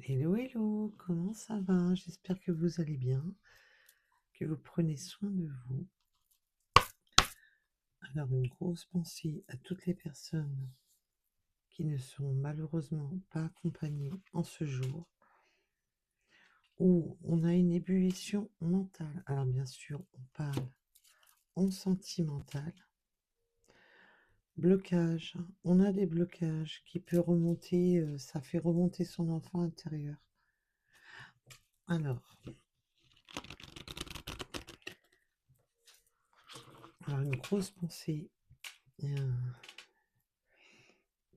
Hello, hello, comment ça va? J'espère que vous allez bien, que vous prenez soin de vous. Alors, une grosse pensée à toutes les personnes qui ne sont malheureusement pas accompagnées en ce jour, où on a une ébullition mentale. Alors, bien sûr, on parle en sentimental. Blocage, on a des blocages qui peuvent remonter, ça fait remonter son enfant intérieur. Alors, une grosse pensée.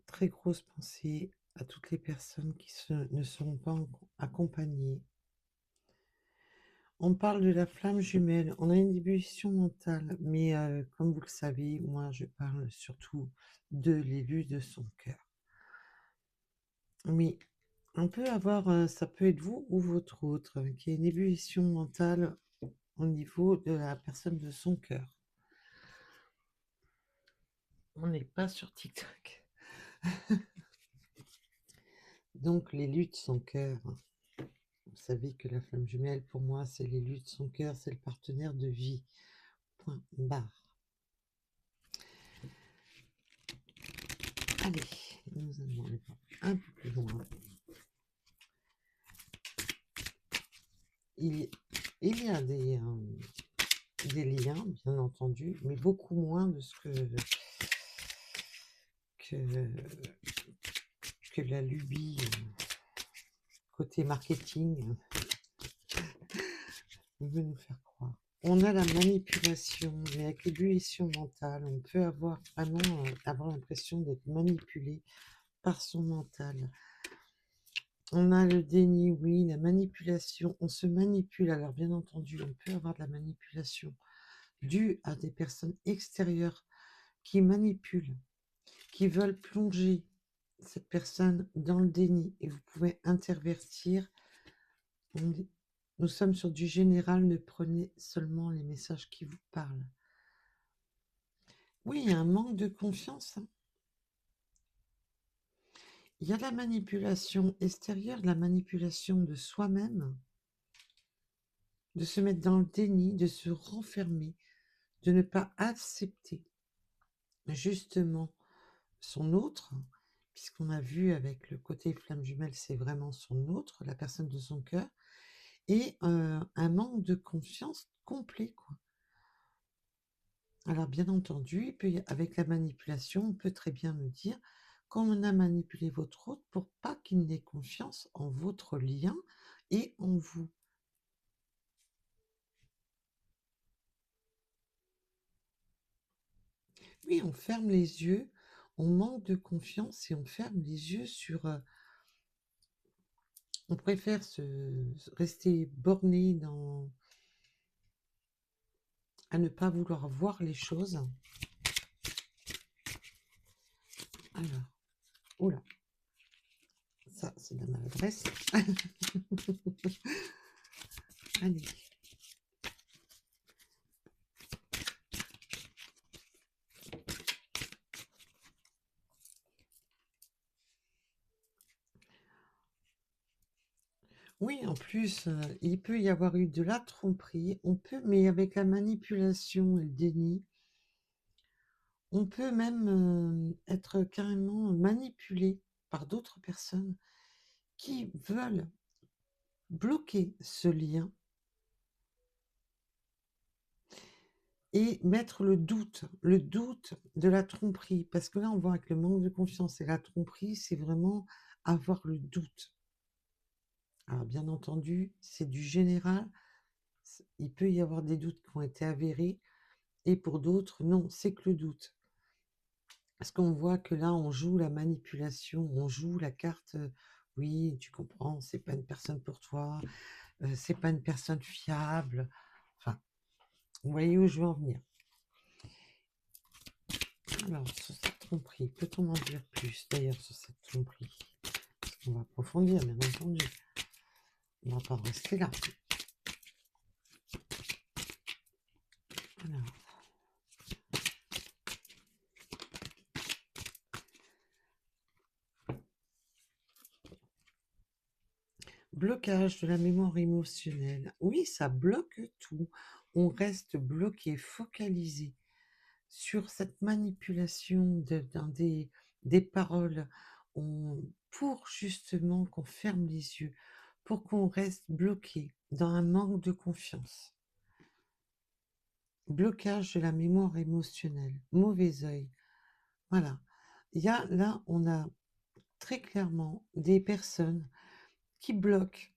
Très grosse pensée à toutes les personnes qui ne seront pas accompagnées. On parle de la flamme jumelle, on a une ébullition mentale, mais comme vous le savez, moi je parle surtout de l'élu de son cœur. Mais on peut avoir, ça peut être vous ou votre autre, qui a une ébullition mentale au niveau de la personne de son cœur. On n'est pas sur TikTok. Donc l'élu de son cœur. Vous savez que la flamme jumelle, pour moi, c'est l'élu de son cœur, c'est le partenaire de vie. Point barre. Allez, nous allons aller un peu plus loin. Il y a des liens, bien entendu, mais beaucoup moins de ce que la lubie côté marketing veut nous faire croire. On a la manipulation, mais avec l'ébullition mentale, on peut avoir vraiment avoir l'impression d'être manipulé par son mental. On a le déni, oui, la manipulation, on se manipule. Alors bien entendu, on peut avoir de la manipulation due à des personnes extérieures qui manipulent, qui veulent plonger cette personne dans le déni. Et vous pouvez intervertir. Nous sommes sur du général, ne prenez seulement les messages qui vous parlent. Oui, il y a un manque de confiance. Il y a de la manipulation extérieure, de la manipulation de soi-même, de se mettre dans le déni, de se renfermer, de ne pas accepter justement son autre, puisqu'on a vu avec le côté flamme jumelle, c'est vraiment son autre, la personne de son cœur, et un manque de confiance complet, quoi. Alors bien entendu, avec la manipulation, on peut très bien me dire qu'on a manipulé votre autre pour pas qu'il n'ait confiance en votre lien et en vous. Oui, on ferme les yeux, on manque de confiance et on ferme les yeux sur... on préfère rester borné à ne pas vouloir voir les choses. Alors, oula, ça c'est de la maladresse. Allez. Oui, en plus, il peut y avoir eu de la tromperie, mais avec la manipulation et le déni, on peut même être carrément manipulé par d'autres personnes qui veulent bloquer ce lien et mettre le doute de la tromperie. Parce que là, on voit avec le manque de confiance et la tromperie, c'est vraiment avoir le doute. Alors, bien entendu, c'est du général. Il peut y avoir des doutes qui ont été avérés. Et pour d'autres, non, c'est que le doute. Parce qu'on voit que là, on joue la manipulation, on joue la carte. Oui, tu comprends, c'est pas une personne pour toi, c'est pas une personne fiable. Enfin, vous voyez où je veux en venir. Alors, sur cette tromperie, peut-on en dire plus d'ailleurs sur cette tromperie? Parce qu'on va approfondir, bien entendu. On va pas rester là. Alors. blocage de la mémoire émotionnelle. Oui, ça bloque tout. On reste bloqué, focalisé sur cette manipulation des paroles pour justement qu'on ferme les yeux, pour qu'on reste bloqué dans un manque de confiance. Blocage de la mémoire émotionnelle, mauvais œil. Voilà. Là, on a très clairement des personnes qui bloquent,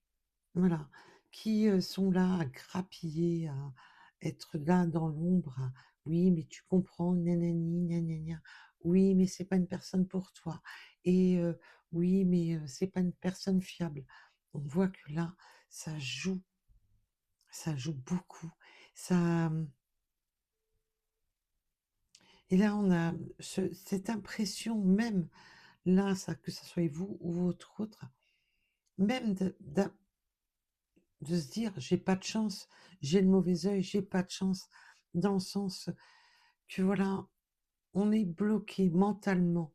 voilà, qui sont là à grappiller, à être là dans l'ombre. Oui, mais tu comprends, nanani, nanana. Oui, mais c'est pas une personne pour toi. Et oui, mais c'est pas une personne fiable. On voit que là, ça ça joue beaucoup. Ça, et là, on a cette impression même, là, ça, que ce soit vous ou votre autre, même de se dire: «J'ai pas de chance, j'ai le mauvais œil, j'ai pas de chance», dans le sens que voilà, on est bloqué mentalement.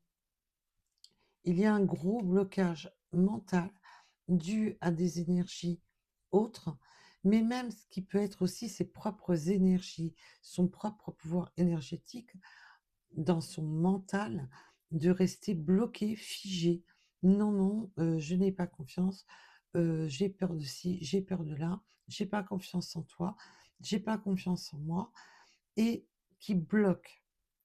Il y a un gros blocage mental dû à des énergies autres, mais même ce qui peut être aussi ses propres énergies, son propre pouvoir énergétique dans son mental, de rester bloqué, figé. Non, non, je n'ai pas confiance, j'ai peur de ci, j'ai peur de là, j'ai pas confiance en toi, j'ai pas confiance en moi, et qui bloque.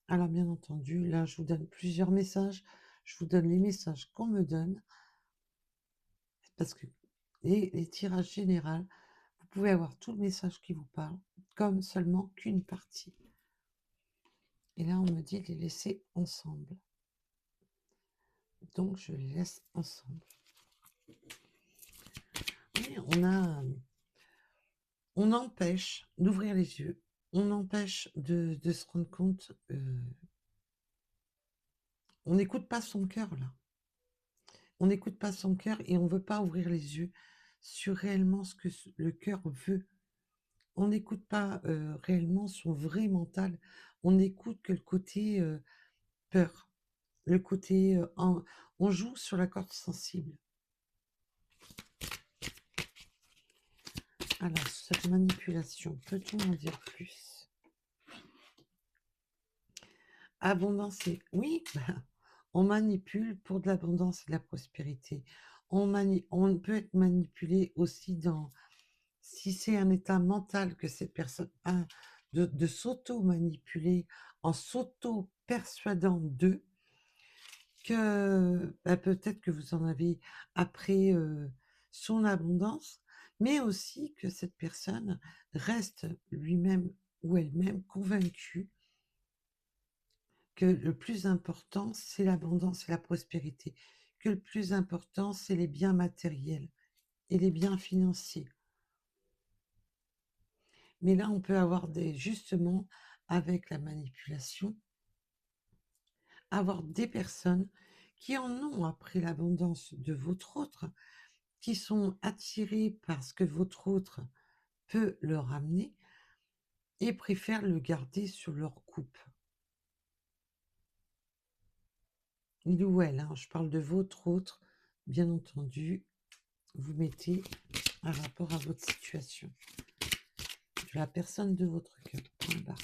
Alors bien entendu, là, je vous donne plusieurs messages, je vous donne les messages qu'on me donne, parce que les tirages généraux, vous pouvez avoir tout le message qui vous parle, comme seulement qu'une partie. Et là, on me dit de les laisser ensemble. Donc, je les laisse ensemble. Oui, on empêche d'ouvrir les yeux, on empêche de se rendre compte, on n'écoute pas son cœur là. On n'écoute pas son cœur et on veut pas ouvrir les yeux sur réellement ce que le cœur veut. On n'écoute pas réellement son vrai mental. On n'écoute que le côté peur, le côté on joue sur la corde sensible. Alors, cette manipulation, peut-on en dire plus? Abondance et oui, on manipule pour de l'abondance et de la prospérité. On peut être manipulé aussi dans, si c'est un état mental que cette personne a, de s'auto-manipuler en s'auto-persuadant d'eux, que peut-être que vous en avez après son abondance, mais aussi que cette personne reste lui-même ou elle-même convaincue que le plus important, c'est l'abondance et la prospérité, que le plus important, c'est les biens matériels et les biens financiers. Mais là, on peut avoir justement, avec la manipulation, avoir des personnes qui en ont après l'abondance de votre autre, qui sont attirées par ce que votre autre peut leur amener et préfèrent le garder sur leur coupe. Il ou elle, hein, je parle de votre autre, bien entendu, vous mettez un rapport à votre situation. De la personne de votre cœur, point barre.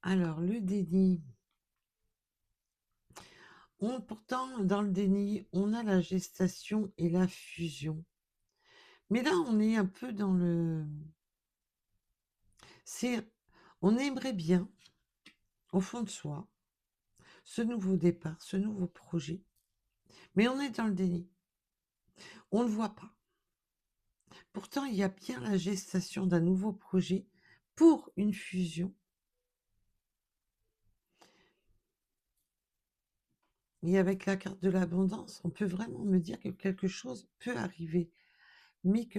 Alors, le déni. Pourtant, dans le déni, on a la gestation et la fusion. Mais là, on est un peu dans le... On aimerait bien, au fond de soi, ce nouveau départ, ce nouveau projet. Mais on est dans le déni. On ne le voit pas. Pourtant, il y a bien la gestation d'un nouveau projet pour une fusion. Et avec la carte de l'abondance, on peut vraiment me dire que quelque chose peut arriver, mais que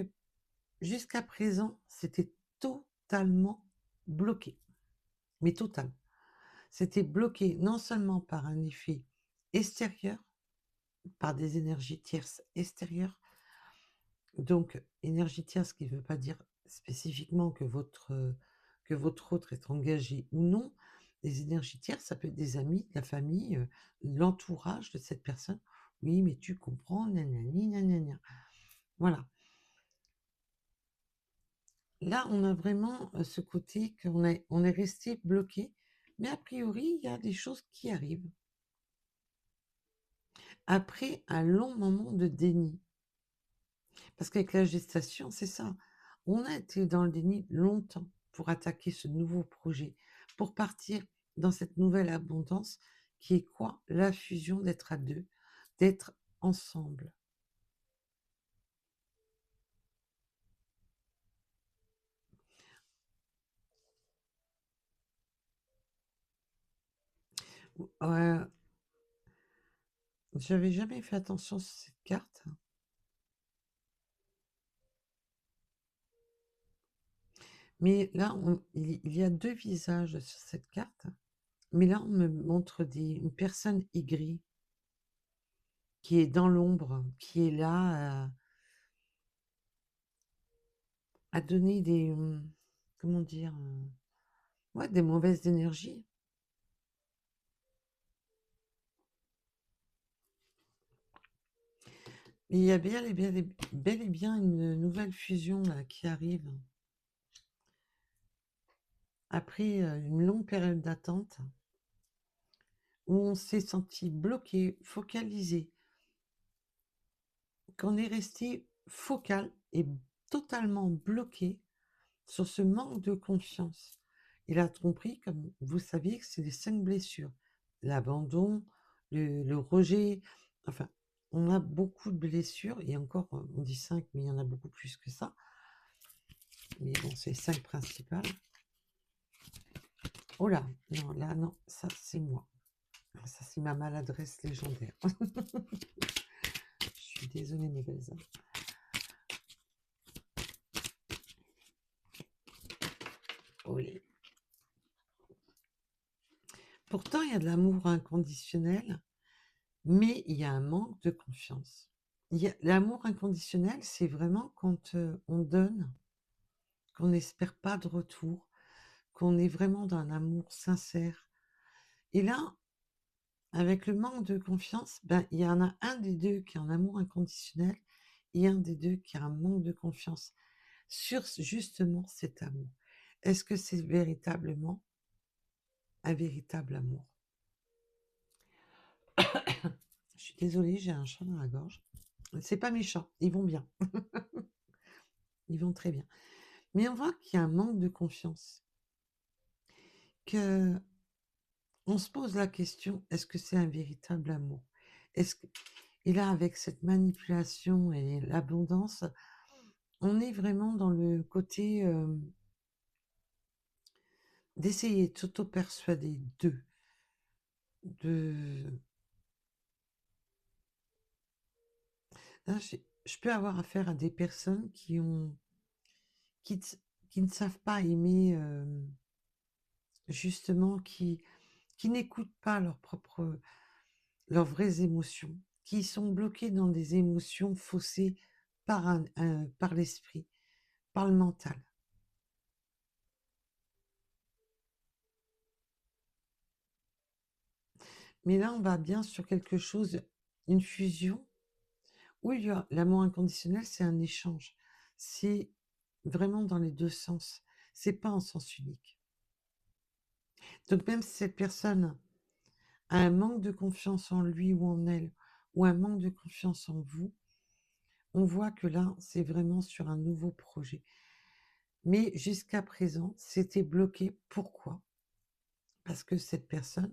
jusqu'à présent, c'était totalement bloqué. Mais total. C'était bloqué non seulement par un effet extérieur, par des énergies tierces extérieures. Donc, énergie tierce, ce qui ne veut pas dire spécifiquement que votre autre est engagé ou non. Les énergies tierces, ça peut être des amis, de la famille, l'entourage de cette personne, Oui, mais tu comprends, nanani, nanana. Voilà. Là, on a vraiment ce côté on est resté bloqué, mais a priori, il y a des choses qui arrivent. Après un long moment de déni. Parce qu'avec la gestation, c'est ça. On a été dans le déni longtemps pour attaquer ce nouveau projet, pour partir dans cette nouvelle abondance qui est quoi? La fusion d'être à deux, d'être ensemble. Euh, J'avais jamais fait attention sur cette carte, mais là, il y a deux visages sur cette carte, mais là, on me montre une personne aigrie qui est dans l'ombre, qui est là à donner comment dire, ouais, des mauvaises énergies. Il y a bel et bien une nouvelle fusion là, qui arrive après une longue période d'attente où on s'est senti bloqué, focalisé, qu'on est resté focal et totalement bloqué sur ce manque de confiance. Et la tromperie, comme vous saviez, que c'est les 5 blessures. L'abandon, le rejet, enfin, on a beaucoup de blessures, et encore, on dit 5, mais il y en a beaucoup plus que ça. Mais bon, c'est les 5 principales. Oh là, non, là, non, ça c'est moi. Ça c'est ma maladresse légendaire. Je suis désolée, mes belles âmes. Olé. Pourtant, il y a de l'amour inconditionnel, mais il y a un manque de confiance. L'amour inconditionnel, c'est vraiment quand on donne, qu'on n'espère pas de retour, qu'on est vraiment dans un amour sincère. Et là, avec le manque de confiance, ben, il y en a un des deux qui a un amour inconditionnel et un des deux qui a un manque de confiance sur justement cet amour. Est-ce que c'est véritablement un véritable amour? Je suis désolée, j'ai un chat dans la gorge. C'est pas méchant, ils vont bien. Ils vont très bien. Mais on voit qu'il y a un manque de confiance. Que on se pose la question, est-ce que c'est un véritable amour? Est-ce que... Et là, avec cette manipulation et l'abondance, on est vraiment dans le côté d'essayer de s'auto-persuader de... Là, je peux avoir affaire à des personnes qui, qui ne savent pas aimer, justement, qui n'écoutent pas leurs vraies émotions, qui sont bloquées dans des émotions faussées par l'esprit, par le mental. Mais là, on va bien sur quelque chose, une fusion, où il y a l'amour inconditionnel, c'est un échange. C'est vraiment dans les deux sens. C'est pas en sens unique. Donc même si cette personne a un manque de confiance en lui ou en elle, ou un manque de confiance en vous, on voit que là, c'est vraiment sur un nouveau projet. Mais jusqu'à présent, c'était bloqué. Pourquoi? Parce que cette personne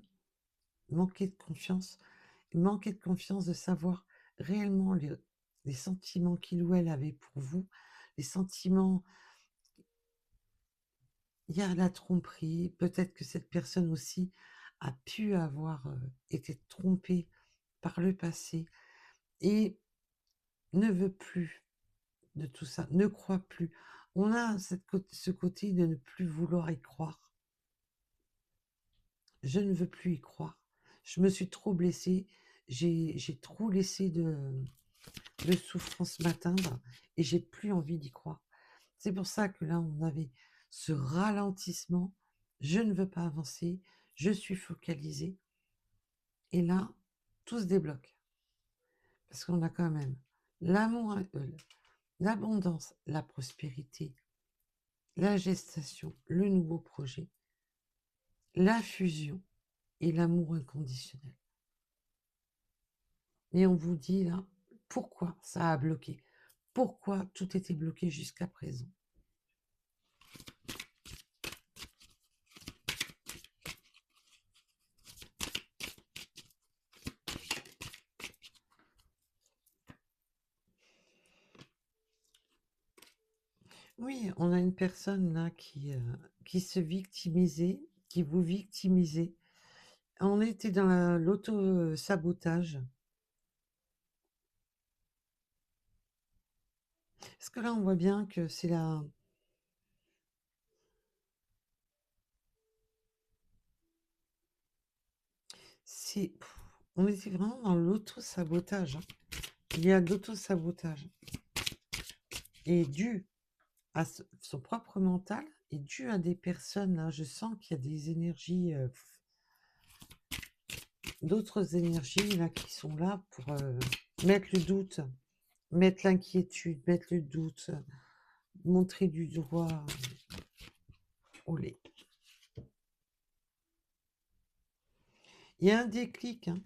manquait de confiance de savoir réellement les sentiments qu'il ou elle avait pour vous, les sentiments. Il y a la tromperie, peut-être que cette personne aussi a pu avoir été trompée par le passé et ne veut plus de tout ça, ne croit plus. On a ce côté de ne plus vouloir y croire. Je ne veux plus y croire. Je me suis trop blessée, j'ai trop laissé de souffrance m'atteindre et j'ai plus envie d'y croire. C'est pour ça que là, on avait ce ralentissement. Je ne veux pas avancer, je suis focalisée. Et là, tout se débloque. Parce qu'on a quand même l'amour, l'abondance, la prospérité, la gestation, le nouveau projet, la fusion et l'amour inconditionnel. Et on vous dit là, pourquoi ça a bloqué? Pourquoi tout était bloqué jusqu'à présent? Oui, on a une personne là qui se victimisait, qui vous victimisait. On était dans l'auto-sabotage. Parce que là, on voit bien que c'est la... On était vraiment dans l'auto-sabotage, hein. Il y a de l'auto-sabotage. Et dû à son propre mental, et dû à des personnes, là, je sens qu'il y a des énergies, d'autres énergies là, qui sont là pour mettre le doute, mettre l'inquiétude, mettre le doute, montrer du doigt. Olé. Il y a un déclic, hein.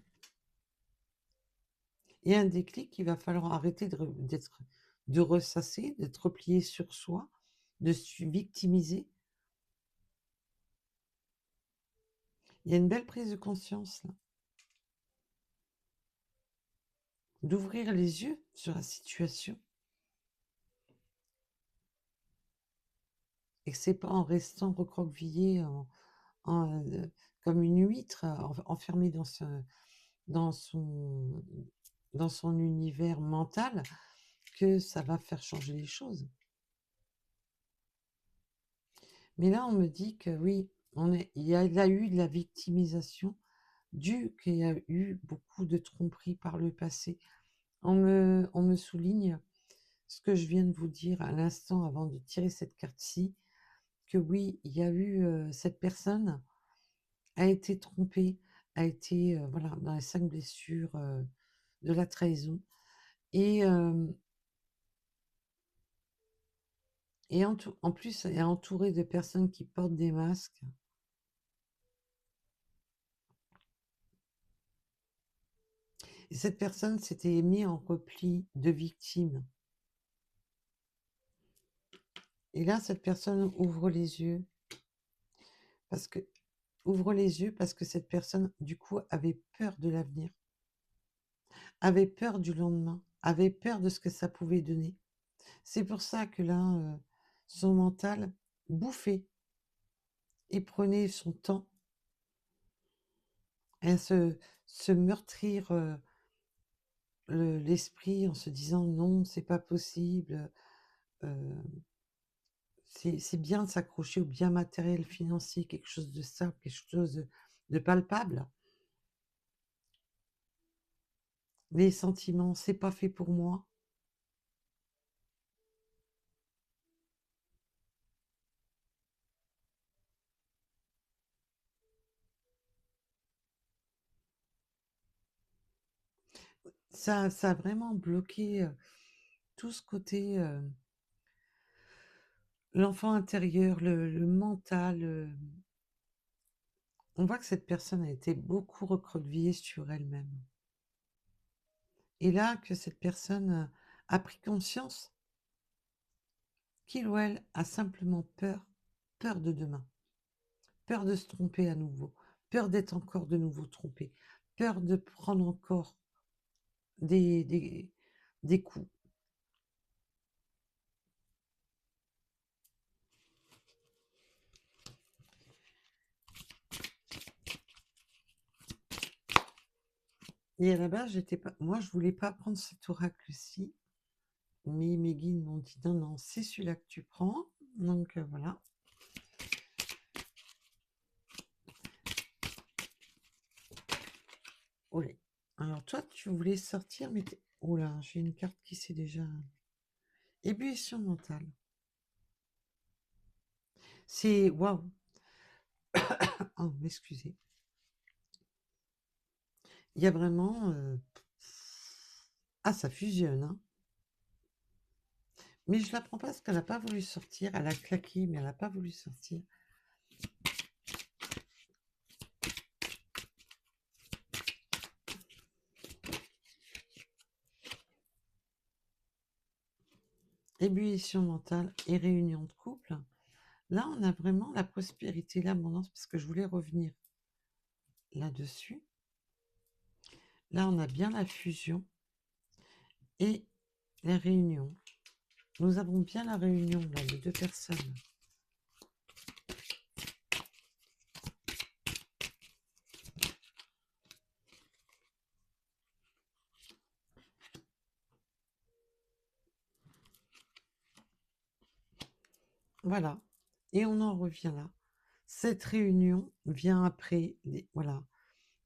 Il y a un déclic, il va falloir arrêter de ressasser, d'être replié sur soi, de se victimiser. Il y a une belle prise de conscience, là. D'ouvrir les yeux sur la situation. Et que c'est pas en restant recroquevillé comme une huître, enfermée dans son, dans son univers mental, que ça va faire changer les choses. Mais là, on me dit que oui, il y a eu de la victimisation dû qu'il y a eu beaucoup de tromperies par le passé. On me souligne ce que je viens de vous dire à l'instant avant de tirer cette carte-ci, que oui, il y a eu cette personne a été trompée, a été voilà, dans les 5 blessures de la trahison. Et, en plus, elle est entourée de personnes qui portent des masques. Et cette personne s'était mise en repli de victime. Et là, cette personne ouvre les yeux parce que cette personne, du coup, avait peur de l'avenir, avait peur du lendemain, avait peur de ce que ça pouvait donner. C'est pour ça que là, son mental bouffait et prenait son temps à se meurtrir l'esprit en se disant non, c'est pas possible. C'est bien de s'accrocher au bien matériel, financier, quelque chose de stable, quelque chose de palpable. Les sentiments, c'est pas fait pour moi. Ça a vraiment bloqué tout ce côté, l'enfant intérieur, le mental. On voit que cette personne a été beaucoup recroquevillée sur elle-même. Et là, que cette personne a pris conscience qu'il ou elle a simplement peur de demain, peur de se tromper à nouveau, peur d'être encore de nouveau trompé, peur de prendre encore des coups. Et à la base, moi, je voulais pas prendre cet oracle-ci, mais mes guides m'ont dit non, non, c'est celui-là que tu prends. Donc voilà. Olé. Alors toi, tu voulais sortir, mais oh là, j'ai une carte qui s'est déjà... Ébullition mentale. C'est... Waouh. Oh, m'excusez. Il y a vraiment... Ah, ça fusionne, hein. Mais je la prends pas parce qu'elle n'a pas voulu sortir. Elle a claqué, mais elle n'a pas voulu sortir. Ébullition mentale et réunion de couple. Là, on a vraiment la prospérité, l'abondance, parce que je voulais revenir là-dessus. Là, on a bien la fusion et les réunions. Nous avons bien la réunion là, de deux personnes. Voilà. Et on en revient là. Cette réunion vient après, voilà,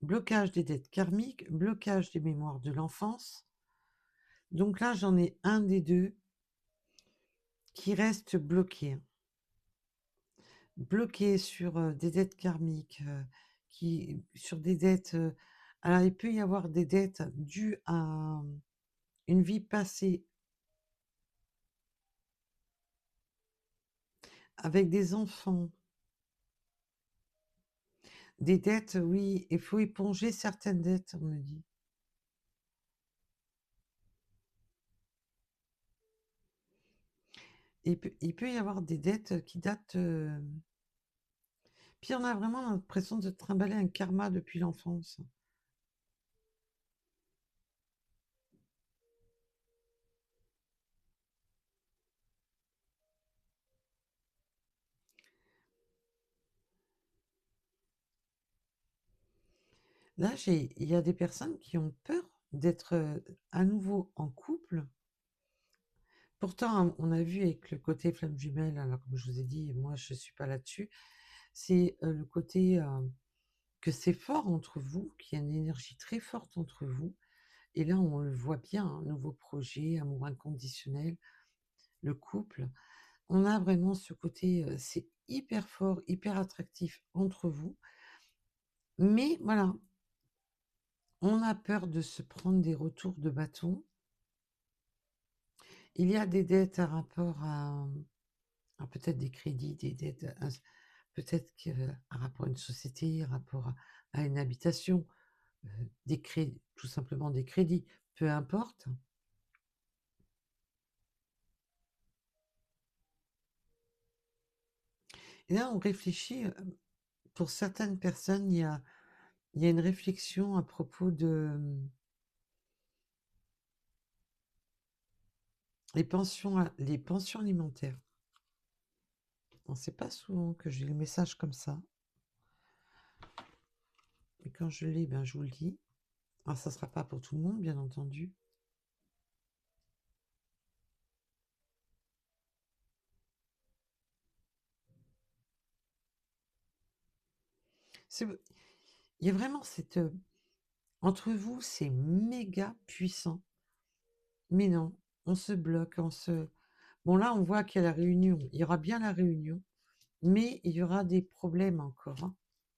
blocage des dettes karmiques, blocage des mémoires de l'enfance. Donc là, j'en ai un des deux qui reste bloqué. Bloqué sur des dettes karmiques, sur des dettes. Alors, il peut y avoir des dettes dues à une vie passée avec des enfants. Des dettes, oui, il faut éponger certaines dettes, on me dit. Il peut y avoir des dettes qui datent. Puis on a vraiment l'impression de trimballer un karma depuis l'enfance. Là, il y a des personnes qui ont peur d'être à nouveau en couple. Pourtant, on a vu avec le côté flamme jumelle, alors comme je vous ai dit, moi je ne suis pas là-dessus, c'est le côté que c'est fort entre vous, qu'il y a une énergie très forte entre vous. Et là, on le voit bien, un nouveau projet, amour inconditionnel, le couple. On a vraiment ce côté, c'est hyper fort, hyper attractif entre vous. Mais voilà, on a peur de se prendre des retours de bâton. Il y a des dettes à rapport à peut-être des crédits, des dettes, peut-être à rapport à une société, à rapport à une habitation, des crédits, tout simplement des crédits, peu importe. Et là, on réfléchit, pour certaines personnes, il y a une réflexion à propos de les pensions alimentaires. On sait pas souvent que j'ai le message comme ça. Et quand je l'ai, ben, je vous le dis. Alors, ça ne sera pas pour tout le monde, bien entendu. Il y a vraiment cette... entre vous, c'est méga puissant. Mais non, on se bloque, Bon, là, on voit qu'il y a la réunion. Il y aura bien la réunion, mais il y aura des problèmes encore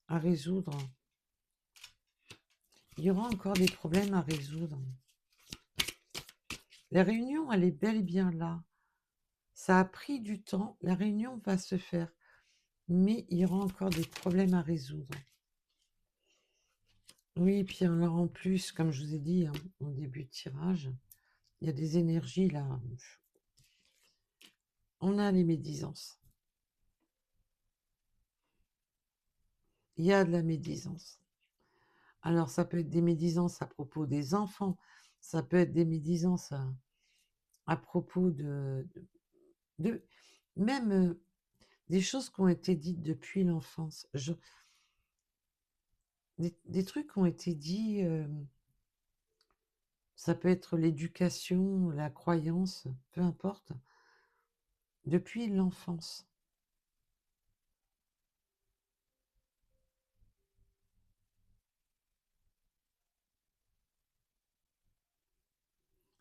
à résoudre. Il y aura encore des problèmes à résoudre. La réunion, elle est bel et bien là. Ça a pris du temps. La réunion va se faire, mais il y aura encore des problèmes à résoudre. Oui, et puis alors en plus, comme je vous ai dit au début de tirage, il y a des énergies là. On a les médisances. Il y a de la médisance. Alors, ça peut être des médisances à propos des enfants, ça peut être des médisances à propos de même des choses qui ont été dites depuis l'enfance. Des trucs qui ont été dits, ça peut être l'éducation, la croyance, peu importe, depuis l'enfance.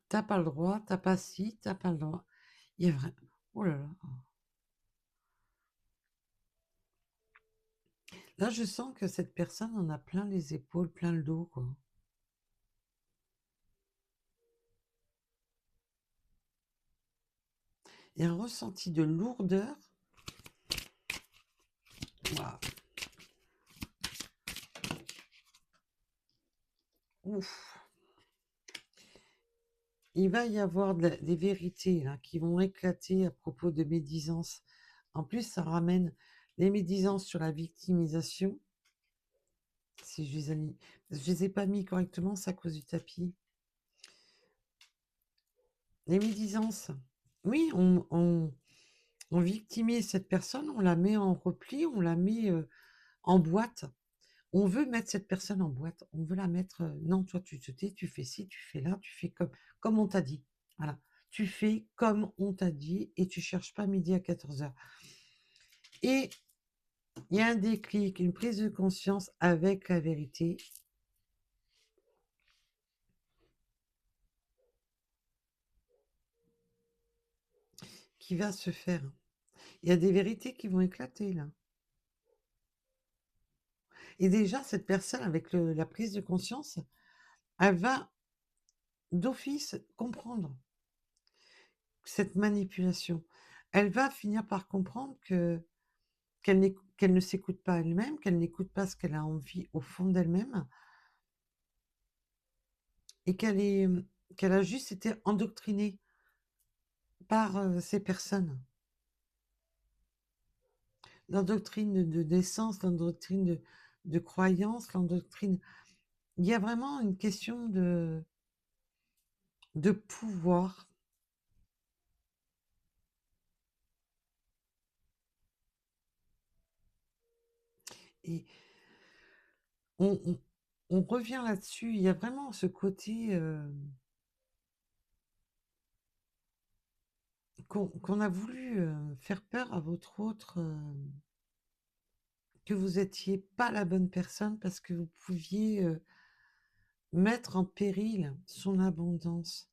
T'as pas le droit, t'as pas ci, t'as pas le droit. Il y a vrai. Oh là là. Là, je sens que cette personne en a plein les épaules, plein le dos, quoi. et un ressenti de lourdeur. Waouh. Ouf. Il va y avoir des vérités là, qui vont éclater à propos de médisance. En plus, ça ramène les médisances sur la victimisation. Si je les ai pas mis correctement, c'est à cause du tapis. Les médisances. Oui, on victimise cette personne, on la met en repli, on la met en boîte. On veut mettre cette personne en boîte. On veut la mettre. Non, toi, tu te tais, tu fais ci, tu fais là, tu fais comme on t'a dit. Voilà. Tu fais comme on t'a dit et tu cherches pas midi à 14h. Et il y a un déclic, une prise de conscience avec la vérité qui va se faire. Il y a des vérités qui vont éclater là. Et déjà, cette personne, avec la prise de conscience, elle va d'office comprendre cette manipulation. Elle va finir par comprendre qu'elle ne s'écoute pas elle-même, qu'elle n'écoute pas ce qu'elle a envie au fond d'elle-même, et qu'elle a juste été endoctrinée par ces personnes. L'endoctrine de naissance, l'endoctrine de croyance, l'endoctrine. Il y a vraiment une question de pouvoir. Et on, on revient là-dessus. Il y a vraiment ce côté qu'on a voulu faire peur à votre autre, que vous étiez pas la bonne personne parce que vous pouviez mettre en péril son abondance.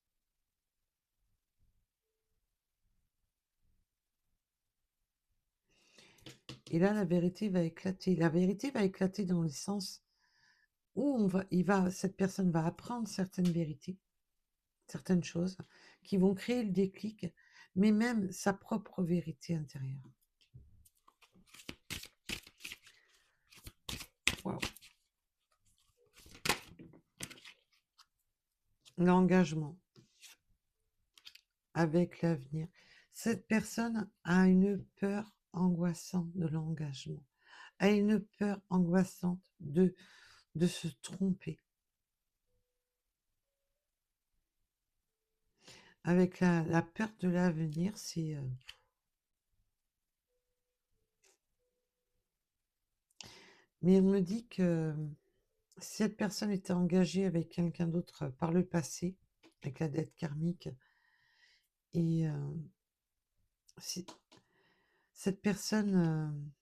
Et là, la vérité va éclater. La vérité va éclater dans le sens où cette personne va apprendre certaines vérités, certaines choses qui vont créer le déclic, mais même sa propre vérité intérieure. Waouh. L'engagement avec l'avenir. Cette personne a une peur angoissante de l'engagement, a une peur angoissante de se tromper. Avec la peur de l'avenir, c'est... Mais on me dit que si cette personne était engagée avec quelqu'un d'autre par le passé, avec la dette karmique, et si cette personne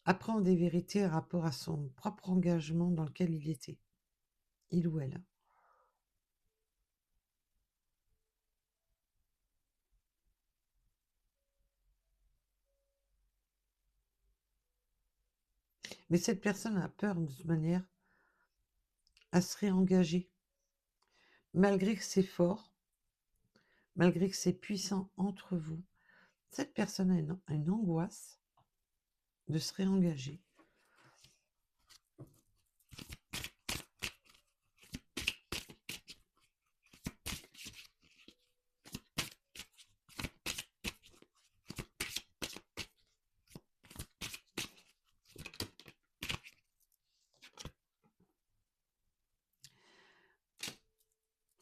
apprend des vérités par rapport à son propre engagement dans lequel il était, il ou elle. Mais cette personne a peur de toute manière à se réengager, malgré que c'est fort, malgré que c'est puissant entre vous. Cette personne a une angoisse de se réengager.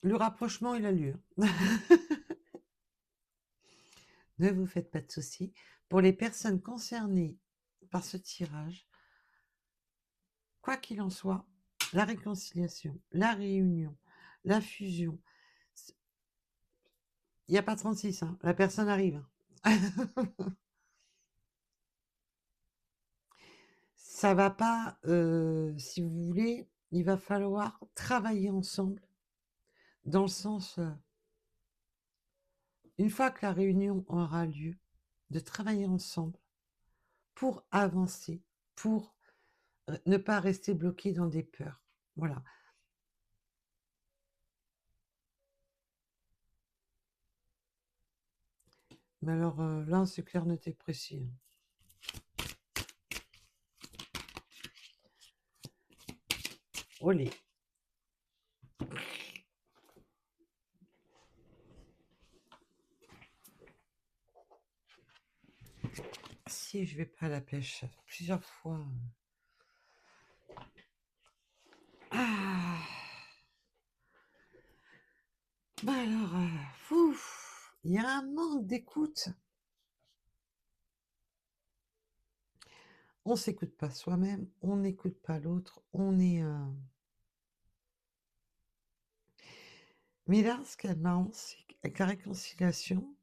Le rapprochement, il a lieu. Ne vous faites pas de soucis. Pour les personnes concernées par ce tirage, quoi qu'il en soit, la réconciliation, la réunion, la fusion, il n'y a pas 36, hein, la personne arrive. Ça va pas, si vous voulez, il va falloir travailler ensemble, dans le sens, une fois que la réunion aura lieu, de travailler ensemble pour avancer, pour ne pas rester bloqué dans des peurs. Voilà. Mais alors là, c'est clair, net et précis, hein. Olé. Si je vais pas à la pêche plusieurs fois. Ah. Bah alors, il y a un manque d'écoute. On s'écoute pas soi-même, on n'écoute pas l'autre, on est. Mais là, ce qui est marrant, c'est qu'avec la réconciliation,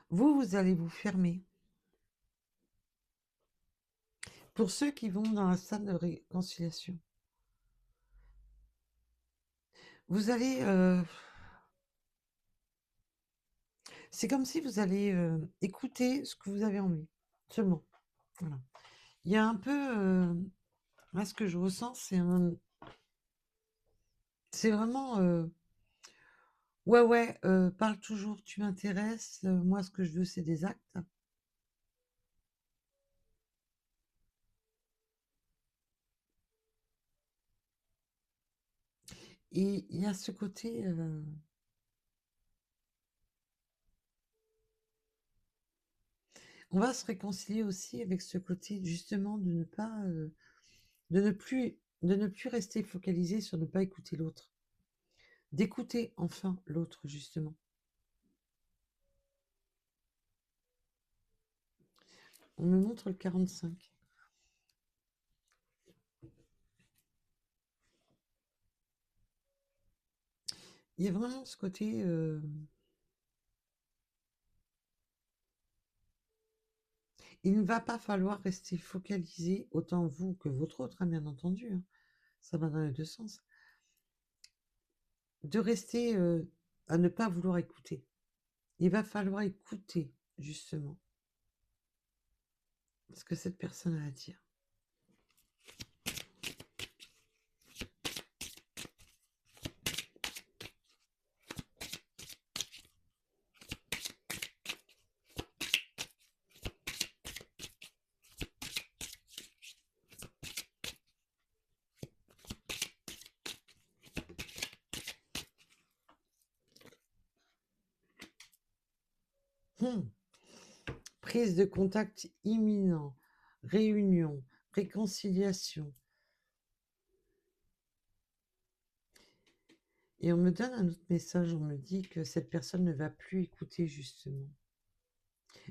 vous allez vous fermer. Pour ceux qui vont dans la salle de réconciliation, vous allez. C'est comme si vous allez écouter ce que vous avez envie, seulement. Voilà. Il y a un peu. Là, ce que je ressens, c'est vraiment. Ouais, ouais, parle toujours, tu m'intéresses. Moi, ce que je veux, c'est des actes. Et il y a ce côté. On va se réconcilier aussi avec ce côté, justement, de ne pas. De ne plus rester focalisé sur ne pas écouter l'autre. D'écouter enfin l'autre, justement. On me montre le 45. Il y a vraiment ce côté. Il ne va pas falloir rester focalisé, autant vous que votre autre, hein, bien entendu, hein. Ça va dans les deux sens. De rester à ne pas vouloir écouter. Il va falloir écouter, justement, ce que cette personne a à dire. Hmm. Prise de contact imminent, réunion, réconciliation. Et on me donne un autre message, on me dit que cette personne ne va plus écouter, justement.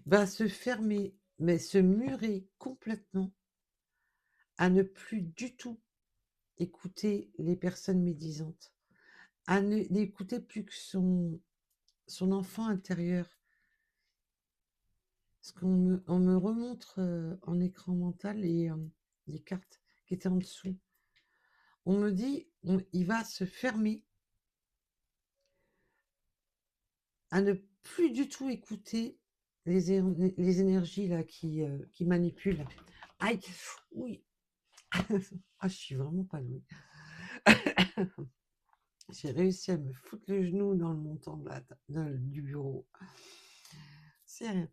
Va se fermer, mais se murer complètement à ne plus du tout écouter les personnes médisantes, à n'écouter plus que son enfant intérieur. Parce qu'on me remontre en écran mental les cartes qui étaient en dessous. On me dit, il va se fermer à ne plus du tout écouter les énergies là qui manipulent. Aïe, oui. Ah, je suis vraiment pas douée. J'ai réussi à me foutre le genou dans le montant du bureau. C'est rien.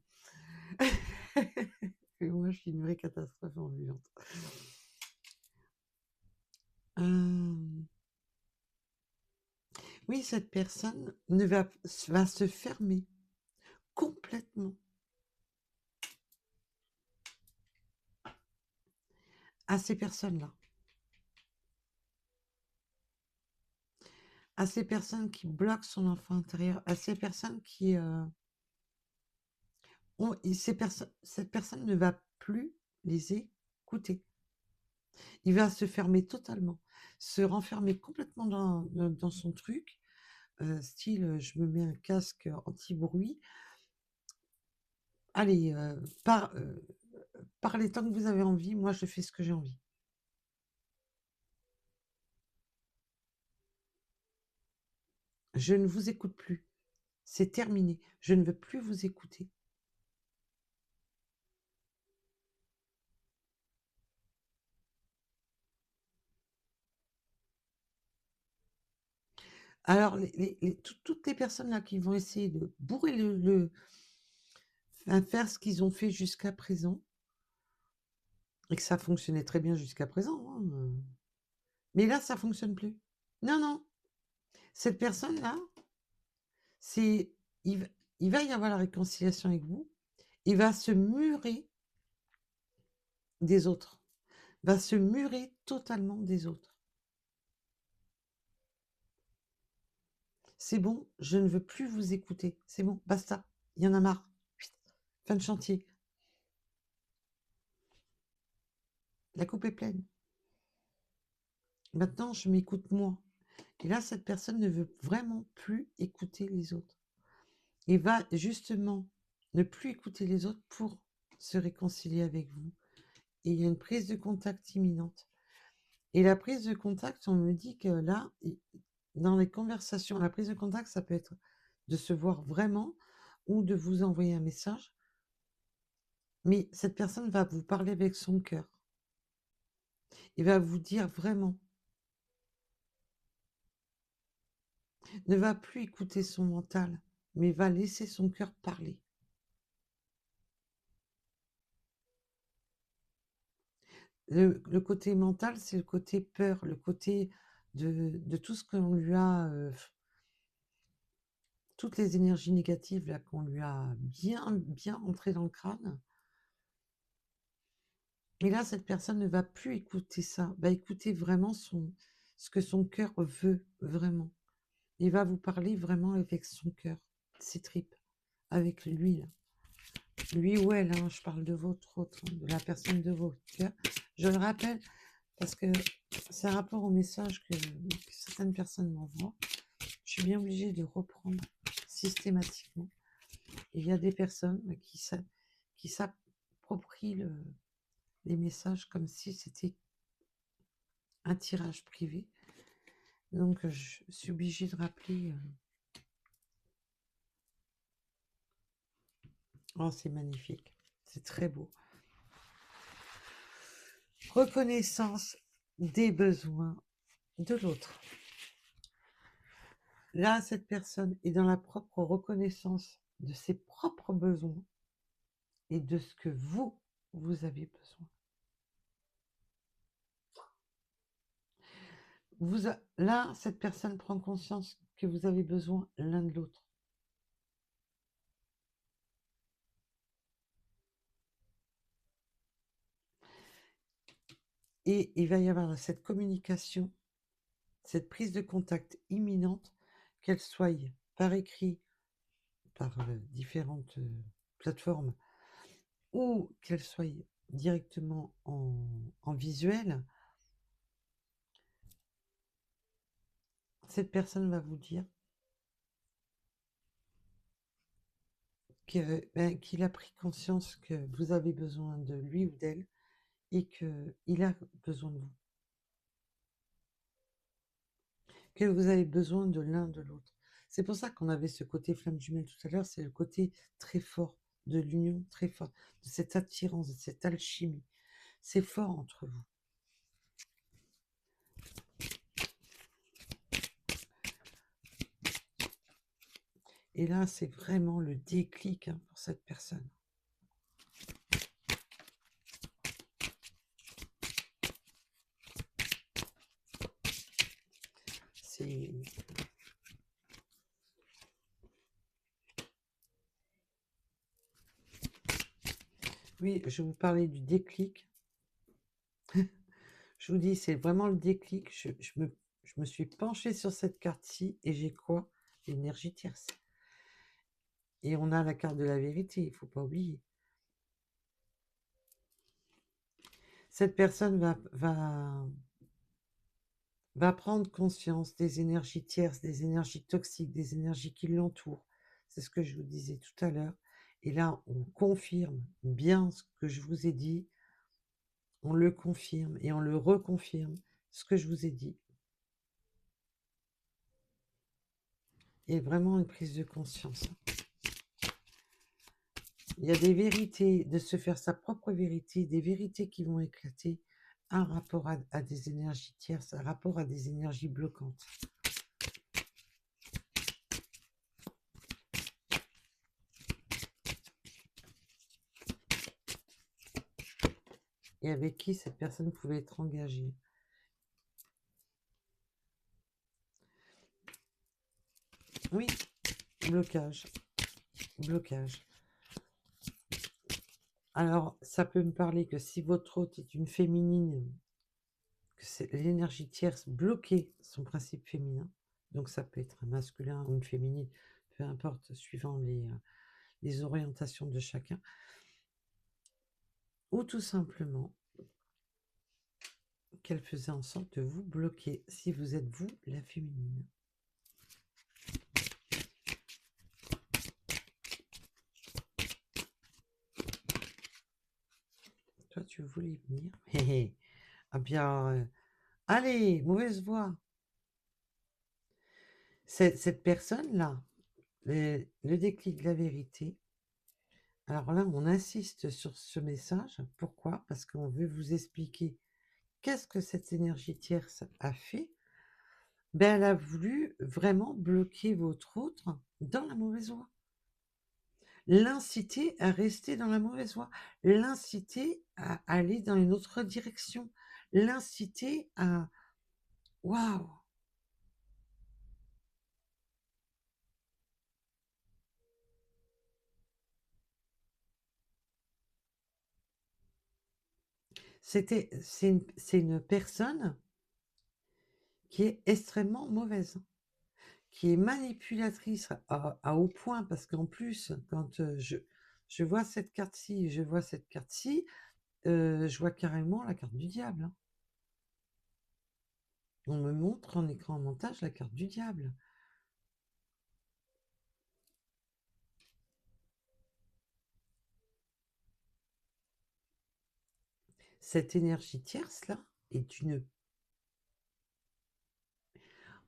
Et moi, je suis une vraie catastrophe ambulante. Oui, cette personne va se fermer complètement à ces personnes-là. À ces personnes qui bloquent son enfant intérieur, à ces personnes qui... cette personne ne va plus les écouter. Il va se fermer totalement, se renfermer complètement dans son truc, style je me mets un casque anti-bruit. Allez, parlez tant que vous avez envie, moi je fais ce que j'ai envie. Je ne vous écoute plus. C'est terminé. Je ne veux plus vous écouter. Alors, toutes les personnes là qui vont essayer de bourrer enfin, faire ce qu'ils ont fait jusqu'à présent, et que ça fonctionnait très bien jusqu'à présent, hein, mais là, ça fonctionne plus. Non, non, cette personne-là, c'est, il, va- il va y avoir la réconciliation avec vous, il va se murer des autres, va se murer totalement des autres. C'est bon, je ne veux plus vous écouter. C'est bon, basta. Il y en a marre. Chut, fin de chantier. La coupe est pleine. Maintenant, je m'écoute moi. Et là, cette personne ne veut vraiment plus écouter les autres. Il va justement ne plus écouter les autres pour se réconcilier avec vous. Et il y a une prise de contact imminente. Et la prise de contact, on me dit que là, dans les conversations, la prise de contact, ça peut être de se voir vraiment ou de vous envoyer un message. Mais cette personne va vous parler avec son cœur. Il va vous dire vraiment. Ne va plus écouter son mental, mais va laisser son cœur parler. Le côté mental, c'est le côté peur, le côté de tout ce qu'on lui a, toutes les énergies négatives là qu'on lui a bien entrées dans le crâne. Et là, cette personne ne va plus écouter ça, va écouter vraiment ce que son cœur veut vraiment. Il va vous parler vraiment avec son cœur, ses tripes, avec lui, là. Lui ou elle, hein, je parle de votre autre, hein, de la personne de votre cœur. Je le rappelle parce que c'est un rapport au message que certaines personnes m'envoient. Je suis bien obligée de reprendre systématiquement. Il y a des personnes qui s'approprient les messages comme si c'était un tirage privé. Donc, je suis obligée de rappeler. Oh, c'est magnifique. C'est très beau. Reconnaissance des besoins de l'autre. Là, cette personne est dans la propre reconnaissance de ses propres besoins et de ce que vous avez besoin. Là, cette personne prend conscience que vous avez besoin l'un de l'autre. Et il va y avoir cette communication, cette prise de contact imminente, qu'elle soit par écrit, par différentes plateformes, ou qu'elle soit directement en visuel. Cette personne va vous dire qu'il a pris conscience que vous avez besoin de lui ou d'elle et qu'il a besoin de vous. Que vous avez besoin de l'un de l'autre. C'est pour ça qu'on avait ce côté flamme jumelle tout à l'heure, c'est le côté très fort de l'union, très fort, de cette attirance, de cette alchimie. C'est fort entre vous. Et là, c'est vraiment le déclic pour cette personne. C'est... Oui, je vous parlais du déclic. Je vous dis, c'est vraiment le déclic. Je me suis penchée sur cette carte-ci et j'ai quoi? L'énergie tierce. Et on a la carte de la vérité, il ne faut pas oublier. Cette personne va prendre conscience des énergies tierces, des énergies toxiques, des énergies qui l'entourent. C'est ce que je vous disais tout à l'heure. Et là, on confirme bien ce que je vous ai dit. On le confirme et on le reconfirme, ce que je vous ai dit. Et vraiment une prise de conscience. Il y a des vérités, de se faire sa propre vérité, des vérités qui vont éclater, un rapport à des énergies tierces, un rapport à des énergies bloquantes. et avec qui cette personne pouvait être engagée. Oui, blocage, blocage. Alors, ça peut me parler que si votre hôte est une féminine, que c'est l'énergie tierce bloquée son principe féminin, donc ça peut être un masculin ou une féminine, peu importe, suivant les orientations de chacun, ou tout simplement qu'elle faisait en sorte de vous bloquer si vous êtes vous la féminine. Toi, tu voulais venir. Hé hé. Ah bien, allez, mauvaise voix. Cette personne-là, le déclic de la vérité. Alors là, on insiste sur ce message. Pourquoi? Parce qu'on veut vous expliquer qu'est-ce que cette énergie tierce a fait. Ben, elle a voulu vraiment bloquer votre autre dans la mauvaise voie. L'inciter à rester dans la mauvaise voie. L'inciter à aller dans une autre direction. L'inciter à... Waouh! C'est une personne qui est extrêmement mauvaise, qui est manipulatrice à haut point, parce qu'en plus, quand je vois cette carte-ci, je vois cette carte-ci, je vois carrément la carte du diable, hein. On me montre en écran en montage la carte du diable. Cette énergie tierce-là est une...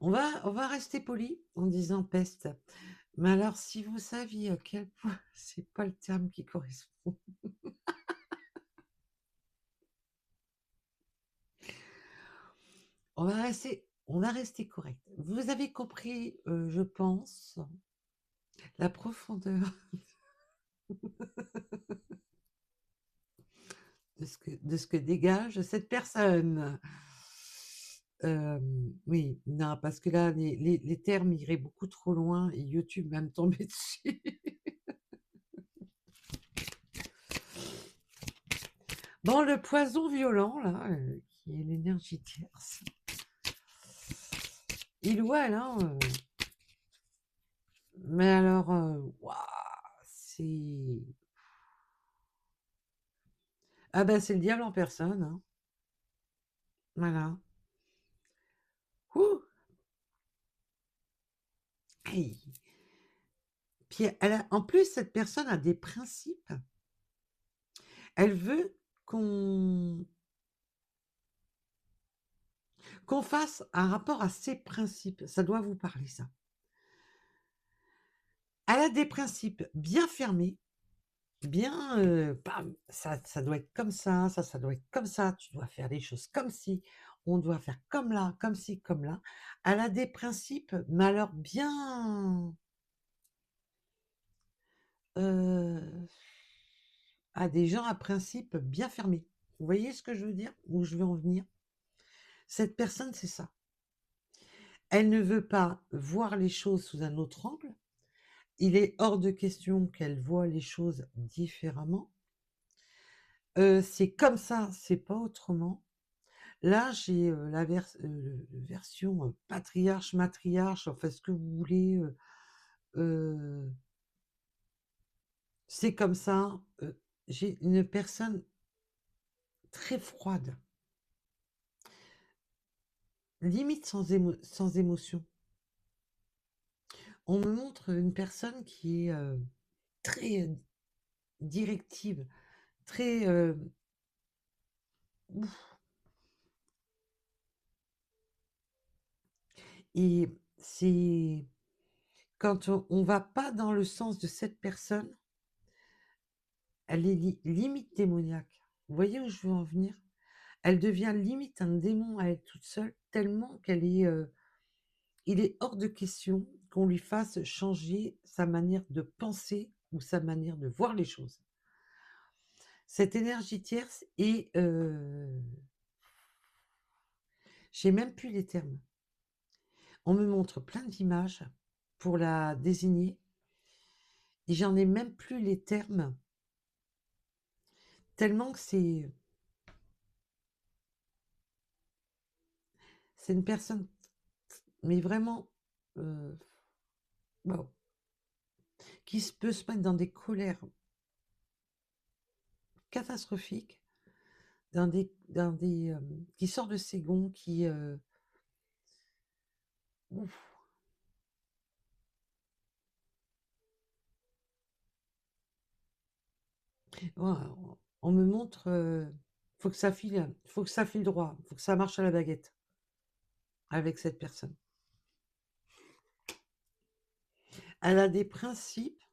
On va rester poli en disant peste. Mais alors, si vous saviez à quel point c'est pas le terme qui correspond. On va rester correct. Vous avez compris, je pense, la profondeur de ce que dégage cette personne. Oui, non, parce que là, les termes iraient beaucoup trop loin et YouTube va me tomber dessus. Bon, le poison violent, là, qui est l'énergie tierce. Il ou elle, hein, mais alors, waouh, c'est... Ah ben, c'est le diable en personne, hein. Voilà. Ouh. Aïe. Puis en plus, cette personne a des principes. Elle veut qu'on qu'on fasse un rapport à ses principes. Ça doit vous parler, ça. Elle a des principes bien fermés, bien, bam, ça doit être comme ça doit être comme ça, tu dois faire les choses comme ci, on doit faire comme là, comme ci, comme là. Elle a des principes, mais alors bien, à des gens à principes bien fermés. Vous voyez ce que je veux dire? Où je veux en venir? Cette personne, c'est ça. Elle ne veut pas voir les choses sous un autre angle. Il est hors de question qu'elle voie les choses différemment. C'est comme ça, c'est pas autrement. Là, j'ai, la version, patriarche, matriarche, enfin ce que vous voulez, c'est comme ça. J'ai une personne très froide, limite sans émotion. On me montre une personne qui est, très, directive, très, ouf, et c'est quand on va pas dans le sens de cette personne, elle est limite démoniaque. Vous voyez où je veux en venir? Elle devient limite un démon à elle toute seule, tellement qu'elle est, il est hors de question qu'on lui fasse changer sa manière de penser ou sa manière de voir les choses. Cette énergie tierce est, j'ai même plus les termes. On me montre plein d'images pour la désigner et j'en ai même plus les termes, tellement que c'est une personne, mais vraiment, waouh, qui peut se mettre dans des colères catastrophiques, qui sort de ses gonds, qui, ouf, voilà, on me montre, faut que ça file droit, faut que ça marche à la baguette avec cette personne. Elle a des principes,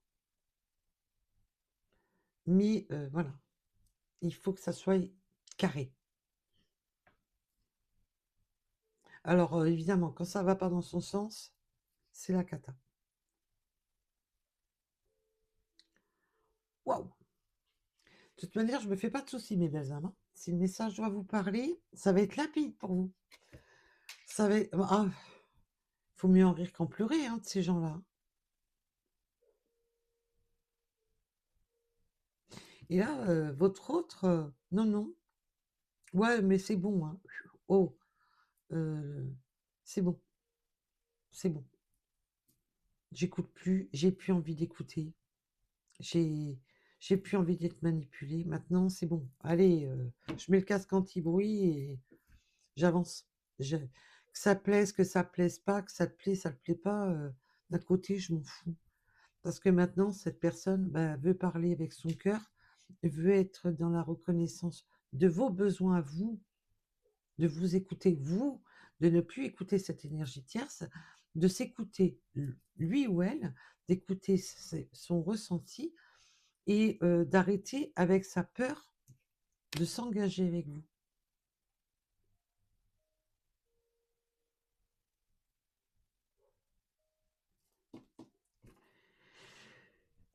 mais voilà, il faut que ça soit carré. Alors, évidemment, quand ça va pas dans son sens, c'est la cata. Waouh! De toute manière, je me fais pas de soucis, mes belles âmes, hein. Si le message doit vous parler, ça va être limpide pour vous. Ça va être ah, faut mieux en rire qu'en pleurer, hein, de ces gens-là. Et là, votre autre, non, non. Ouais, mais c'est bon, hein. Oh, heu, c'est bon, c'est bon. J'écoute plus, j'ai plus envie d'écouter. J'ai j'ai plus envie d'être manipulée. Maintenant, c'est bon. Allez, je mets le casque anti-bruit et j'avance. Que ça plaise, que ça plaise pas, que ça te plaît, ça te plaît pas, d'un côté, je m'en fous. Parce que maintenant, cette personne, bah, veut parler avec son cœur, veut être dans la reconnaissance de vos besoins à vous, de vous écouter vous, de ne plus écouter cette énergie tierce, de s'écouter lui ou elle, d'écouter son ressenti et d'arrêter avec sa peur de s'engager avec vous.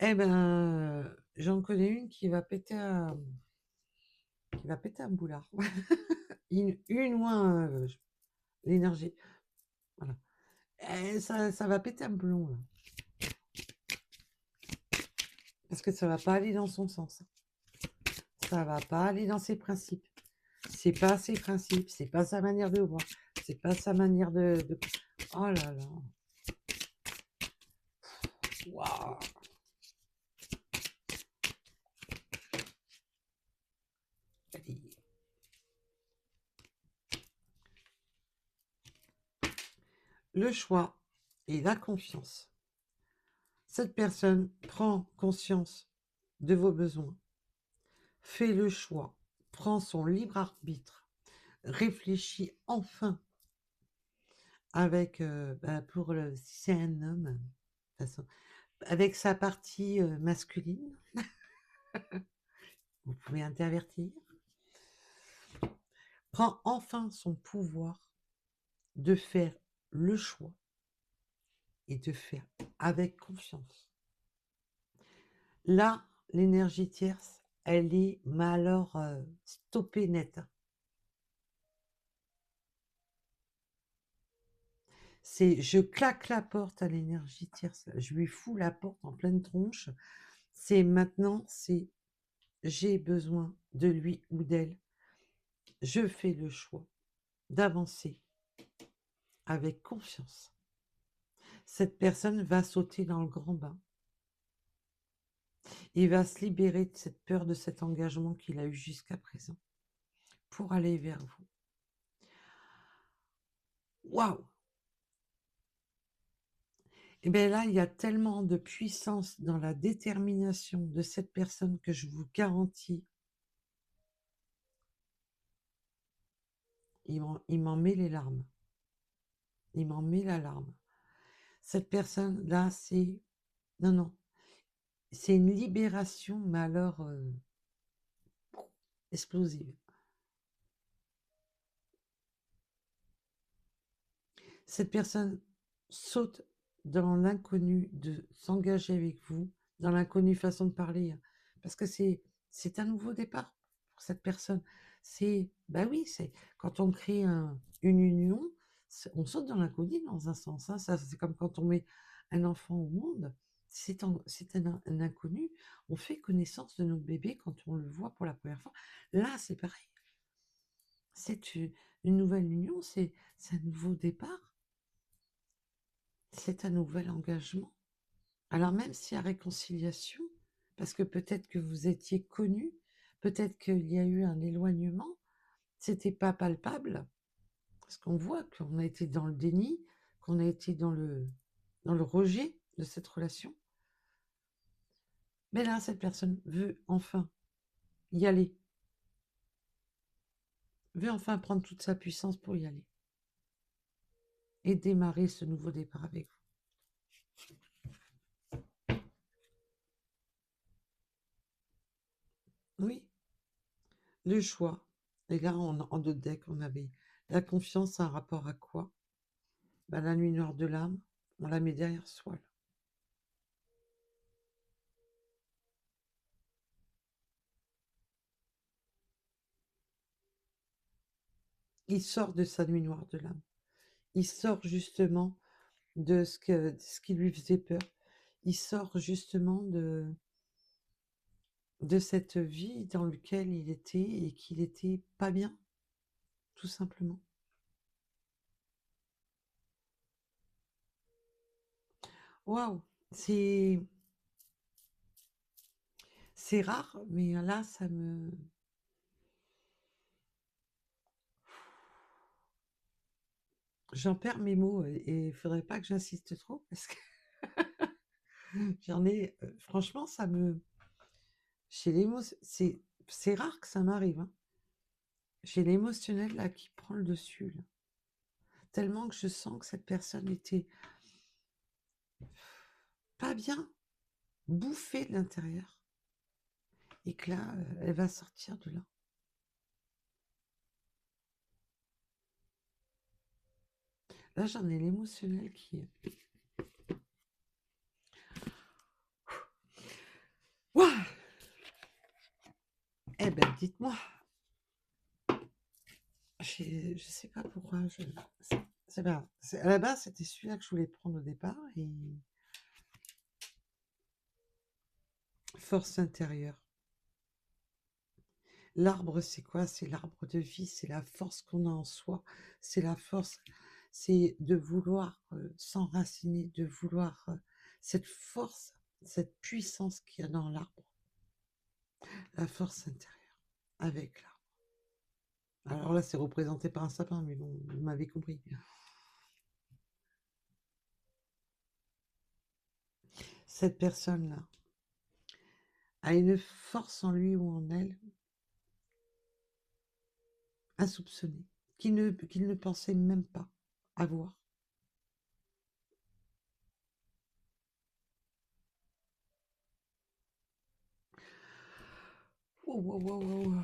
Eh ben, j'en connais une qui va péter un boulard. Une moins, l'énergie, voilà. Ça va péter un plomb, là, parce que ça va pas aller dans son sens. Ça va pas aller dans ses principes. C'est pas ses principes, c'est pas sa manière de voir, c'est pas sa manière de oh là là. Waouh! Allez. Le choix et la confiance. Cette personne prend conscience de vos besoins, fait le choix, prend son libre arbitre, réfléchit enfin avec, si c'est un homme, de toute façon, avec sa partie masculine, vous pouvez intervertir, prend enfin son pouvoir de faire le choix et de faire avec confiance. Là, l'énergie tierce, elle est, mais alors, stoppée net. C'est je claque la porte à l'énergie tierce, je lui fous la porte en pleine tronche. C'est maintenant, c'est j'ai besoin de lui ou d'elle. Je fais le choix d'avancer avec confiance. Cette personne va sauter dans le grand bain. Il va se libérer de cette peur, de cet engagement qu'il a eu jusqu'à présent pour aller vers vous. Waouh! Et bien là, il y a tellement de puissance dans la détermination de cette personne que je vous garantis, il m'en met les larmes. Il m'en met la larme. Cette personne-là, c'est... Non, non. C'est une libération, mais alors explosive. Cette personne saute dans l'inconnu de s'engager avec vous, dans l'inconnu façon de parler, hein, parce que c'est C'est un nouveau départ pour cette personne. C'est, bah oui, c'est quand on crée une union, on saute dans l'inconnu dans un sens, hein. Ça, c'est comme quand on met un enfant au monde, c'est un inconnu. On fait connaissance de notre bébé quand on le voit pour la première fois. Là, c'est pareil. C'est une nouvelle union, c'est un nouveau départ, c'est un nouvel engagement. Alors même s'il y a réconciliation, parce que peut-être que vous étiez connus, peut-être qu'il y a eu un éloignement, c'était pas palpable, parce qu'on voit qu'on a été dans le déni, qu'on a été dans le rejet de cette relation. Mais là, cette personne veut enfin y aller, veut enfin prendre toute sa puissance pour y aller et démarrer ce nouveau départ avec vous. Oui, le choix. Et là, en deux decks, on avait la confiance, un rapport à quoi? Bah, la nuit noire de l'âme, on la met derrière soi, là. Il sort de sa nuit noire de l'âme. Il sort justement de ce qui lui faisait peur. Il sort justement de cette vie dans laquelle il était et qu'il était pas bien, tout simplement. Waouh, c'est c'est rare, mais là, ça me... J'en perds mes mots et il faudrait pas que j'insiste trop parce que j'en ai... franchement, ça me... Chez c'est rare que ça m'arrive, hein. J'ai l'émotionnel là qui prend le dessus, là. Tellement que je sens que cette personne était pas bien, bouffée de l'intérieur. Et que là, elle va sortir de là. Là, j'en ai l'émotionnel qui... Ouah. Eh ben, dites-moi. Je sais pas pourquoi. C'est pas... À la base, c'était celui-là que je voulais prendre au départ. Et force intérieure. L'arbre, c'est quoi? C'est l'arbre de vie, c'est la force qu'on a en soi, c'est la force, c'est de vouloir s'enraciner, de vouloir cette force, cette puissance qu'il y a dans l'arbre, la force intérieure, avec l'arbre. Alors là, c'est représenté par un sapin, mais bon, vous m'avez compris. Cette personne-là a une force en lui ou en elle insoupçonnée, qu'il ne pensait même pas avoir. Wow, wow, wow, wow.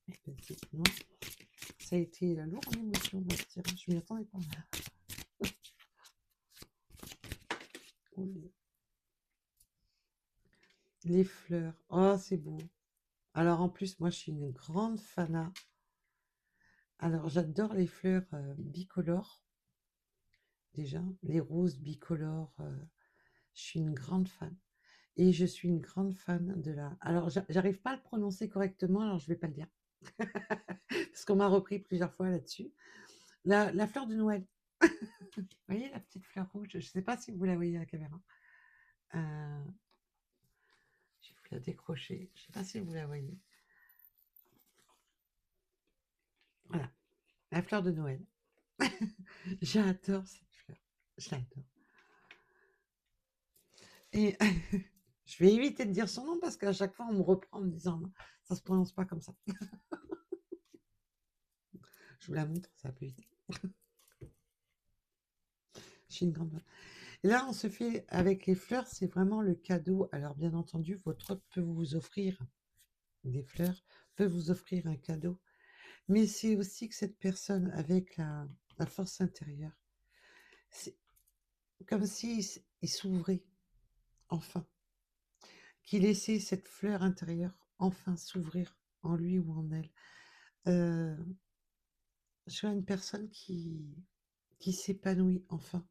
Effectivement, ça a été la lourde émotion dans ce tirage, je m'y attendais pas. Oui. Les fleurs, oh c'est beau. Alors en plus, moi je suis une grande fana. Alors j'adore les fleurs bicolores, déjà, les roses bicolores, je suis une grande fan. Et je suis une grande fan de la... Alors j'arrive pas à le prononcer correctement, alors je vais pas le dire. Parce qu'on m'a repris plusieurs fois là-dessus. La fleur de Noël. Vous voyez la petite fleur rouge? Je sais pas si vous la voyez à la caméra. Euh, je vais vous la décrocher. Je sais pas si vous la voyez. Voilà, la fleur de Noël. J'adore cette fleur. Je l'adore. Et je vais éviter de dire son nom parce qu'à chaque fois, on me reprend en me disant non, ça se prononce pas comme ça. Je vous la montre, ça va plus vite. Je suis une grande fan. Et là, on se fait avec les fleurs, c'est vraiment le cadeau. Alors, bien entendu, votre hôte peut vous offrir des fleurs, peut vous offrir un cadeau. Mais c'est aussi que cette personne, avec la force intérieure, c'est comme s'il s'ouvrait enfin. qui laissait cette fleur intérieure enfin s'ouvrir en lui ou en elle. Je vois une personne qui s'épanouit enfin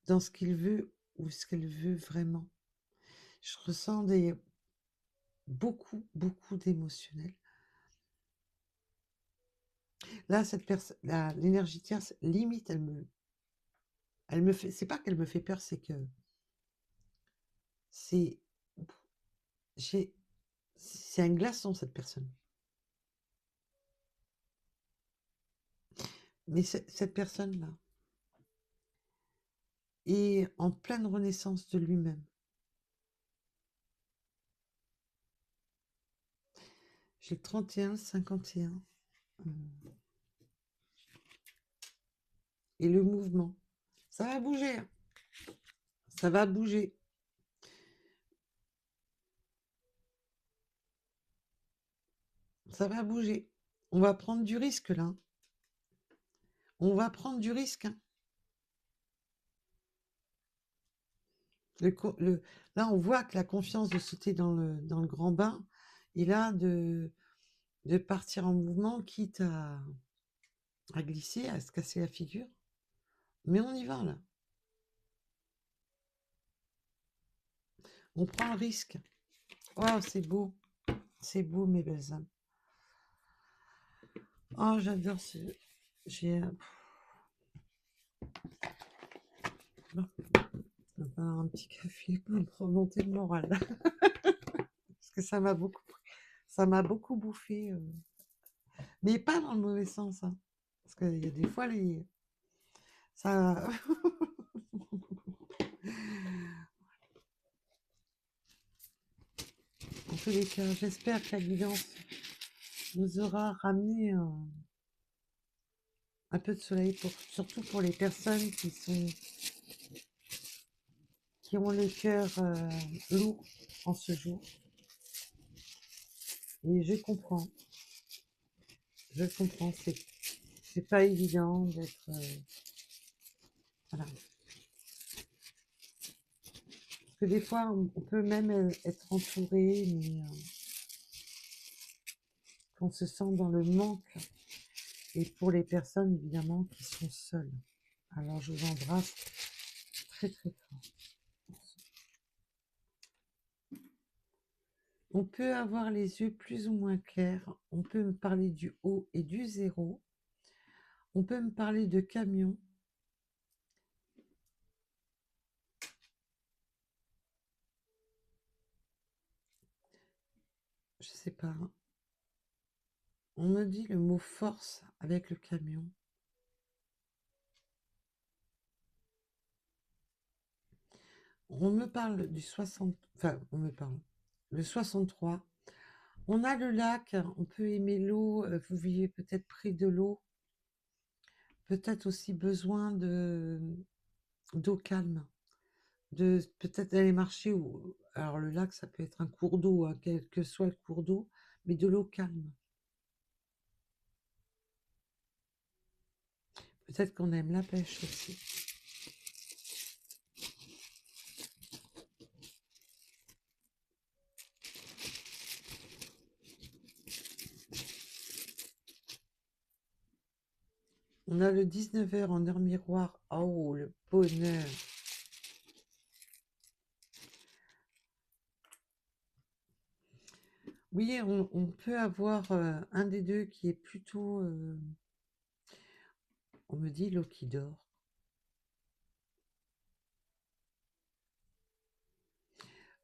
dans ce qu'il veut ou ce qu'elle veut vraiment. Je ressens beaucoup d'émotionnel. Là, cette personne, l'énergie tierce, limite, elle me fait, c'est pas qu'elle me fait peur, c'est que c'est, j'ai, c'est un glaçon, cette personne. Mais cette personne-là est en pleine renaissance de lui-même. J'ai le 31, 51. Et le mouvement. Ça va bouger. Hein. Ça va bouger. Ça va bouger. On va prendre du risque là. On va prendre du risque. Hein. Là, on voit que la confiance de sauter dans le grand bain et là de partir en mouvement, quitte à glisser, à se casser la figure. Mais on y va là. On prend le risque. Oh, c'est beau. C'est beau, mes belles âmes. Oh, j'adore ce. J'ai. Je vais faire un petit café pour me remonter le moral. Parce que ça m'a beaucoup bouffé. Mais pas dans le mauvais sens. Hein. Parce qu'il y a des fois, ça. En tous les cas, j'espère que la guidance nous aura ramené un peu de soleil, surtout pour les personnes qui ont le cœur lourd en ce jour. Et je comprends, c'est pas évident d'être, voilà. Parce que des fois, on peut même être entouré, mais qu'on se sent dans le manque. Et pour les personnes, évidemment, qui sont seules. Alors, je vous embrasse très, très fort. On peut avoir les yeux plus ou moins clairs. On peut me parler du haut et du zéro. On peut me parler de camion. Je sais pas. On me dit le mot force avec le camion. On me parle du 60... Enfin, on me parle. Le 63. On a le lac. On peut aimer l'eau. Vous vivez peut-être près de l'eau. Peut-être aussi besoin d'eau calme. De peut-être aller marcher. Alors, le lac, ça peut être un cours d'eau, hein, quel que soit le cours d'eau. Mais de l'eau calme. Peut-être qu'on aime la pêche aussi. On a le 19h en heure miroir. Oh, le bonheur. Oui, on peut avoir un des deux qui est plutôt... on me dit l'eau qui dort.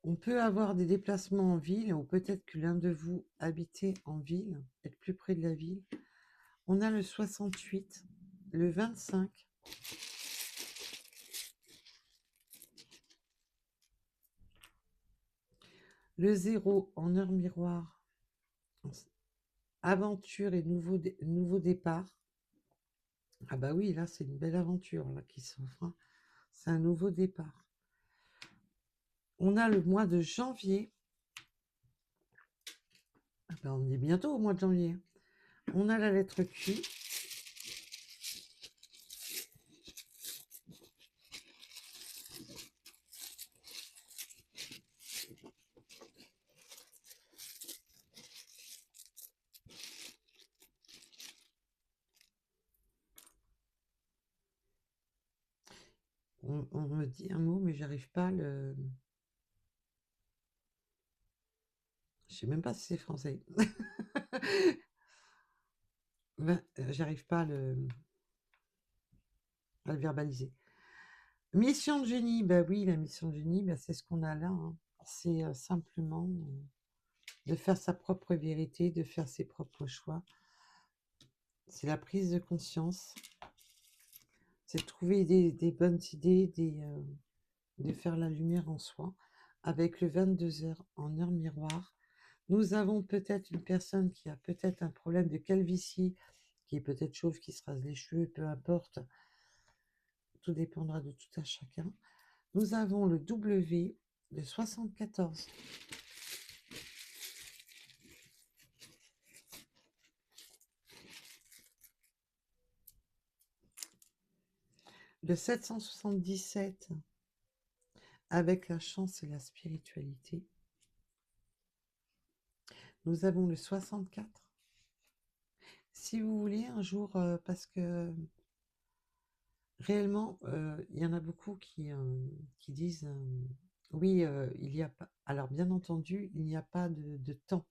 On peut avoir des déplacements en ville, ou peut-être que l'un de vous habitez en ville, être plus près de la ville. On a le 68, le 25. Le 0 en heure miroir. Aventure et nouveau départ. Ah bah oui, là c'est une belle aventure là, qui s'offre. Hein. C'est un nouveau départ. On a le mois de janvier. Ah ben on est bientôt au mois de janvier. On a la lettre Q. On me dit un mot, mais j'arrive pas à le... Je sais même pas si c'est français. J'arrive pas à le verbaliser. Mission de génie, bah oui, la mission de génie, bah, c'est ce qu'on a là, hein. C'est simplement de faire sa propre vérité, de faire ses propres choix. C'est la prise de conscience, c'est de trouver des bonnes idées, de faire la lumière en soi. Avec le 22 heures en heure miroir, nous avons peut-être une personne qui a peut-être un problème de calvitie, qui est peut-être chauve, qui se rase les cheveux, peu importe, tout dépendra de tout à chacun. Nous avons le W de 74. Le 777 avec la chance et la spiritualité. Nous avons le 64. Si vous voulez, un jour, parce que réellement, il y en a beaucoup qui disent oui, il n'y a pas. Alors, bien entendu, il n'y a pas de temps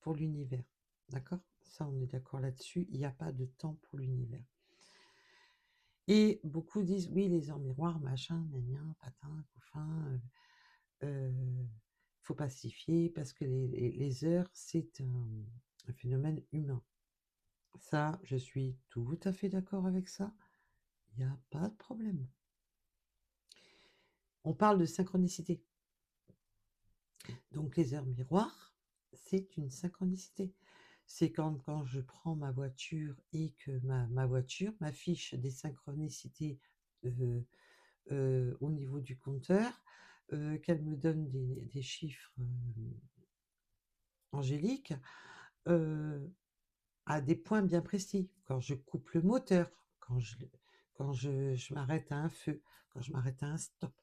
pour l'univers. D'accord? Ça, on est d'accord là-dessus. Il n'y a pas de temps pour l'univers. Et beaucoup disent oui, les heures miroirs, machin, gna, patin, couffin, faut pacifier parce que les heures, c'est un phénomène humain. Ça, je suis tout à fait d'accord avec ça. Il n'y a pas de problème. On parle de synchronicité. Donc les heures miroirs, c'est une synchronicité. C'est quand je prends ma voiture et que ma voiture m'affiche des synchronicités au niveau du compteur, qu'elle me donne des chiffres angéliques à des points bien précis. Quand je coupe le moteur, quand je m'arrête à un feu, quand je m'arrête à un stop.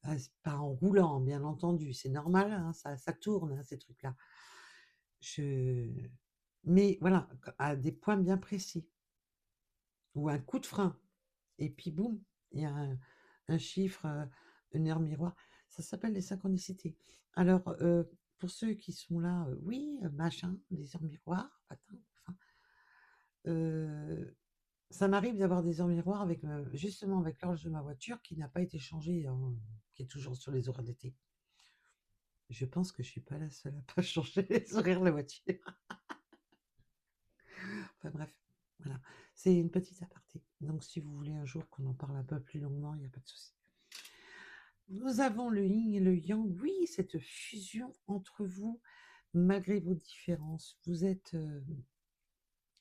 C'est pas en roulant, bien entendu, c'est normal, hein, ça tourne, hein, ces trucs-là. Mais voilà, à des points bien précis. Ou un coup de frein. Et puis boum, il y a un chiffre, une heure miroir. Ça s'appelle les synchronicités. Alors, pour ceux qui sont là, oui, machin, des heures miroirs, attends, enfin, ça m'arrive d'avoir des heures miroirs avec, justement avec l'horloge de ma voiture qui n'a pas été changée, hein, qui est toujours sur les horaires d'été. Je pense que je suis pas la seule à pas changer les horaires de la voiture. Enfin bref, voilà. C'est une petite aparté. Donc si vous voulez un jour qu'on en parle un peu plus longuement, il n'y a pas de souci. Nous avons le yin et le yang. Oui, cette fusion entre vous, malgré vos différences. Vous êtes...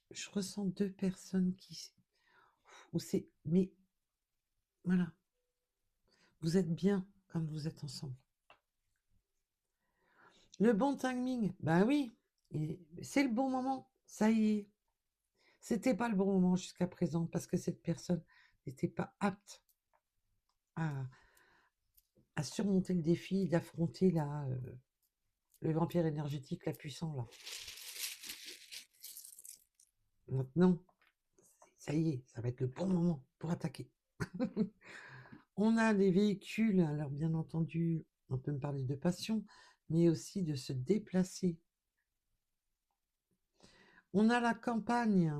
je ressens deux personnes qui... Où c'est... Mais voilà. Vous êtes bien quand vous êtes ensemble. Le bon timing, ben oui, c'est le bon moment, ça y est. C'était pas le bon moment jusqu'à présent parce que cette personne n'était pas apte à surmonter le défi d'affronter le vampire énergétique, la puissant là. Maintenant, ça y est, ça va être le bon moment pour attaquer. On a des véhicules, alors bien entendu, on peut me parler de passion, mais aussi de se déplacer. On a la campagne.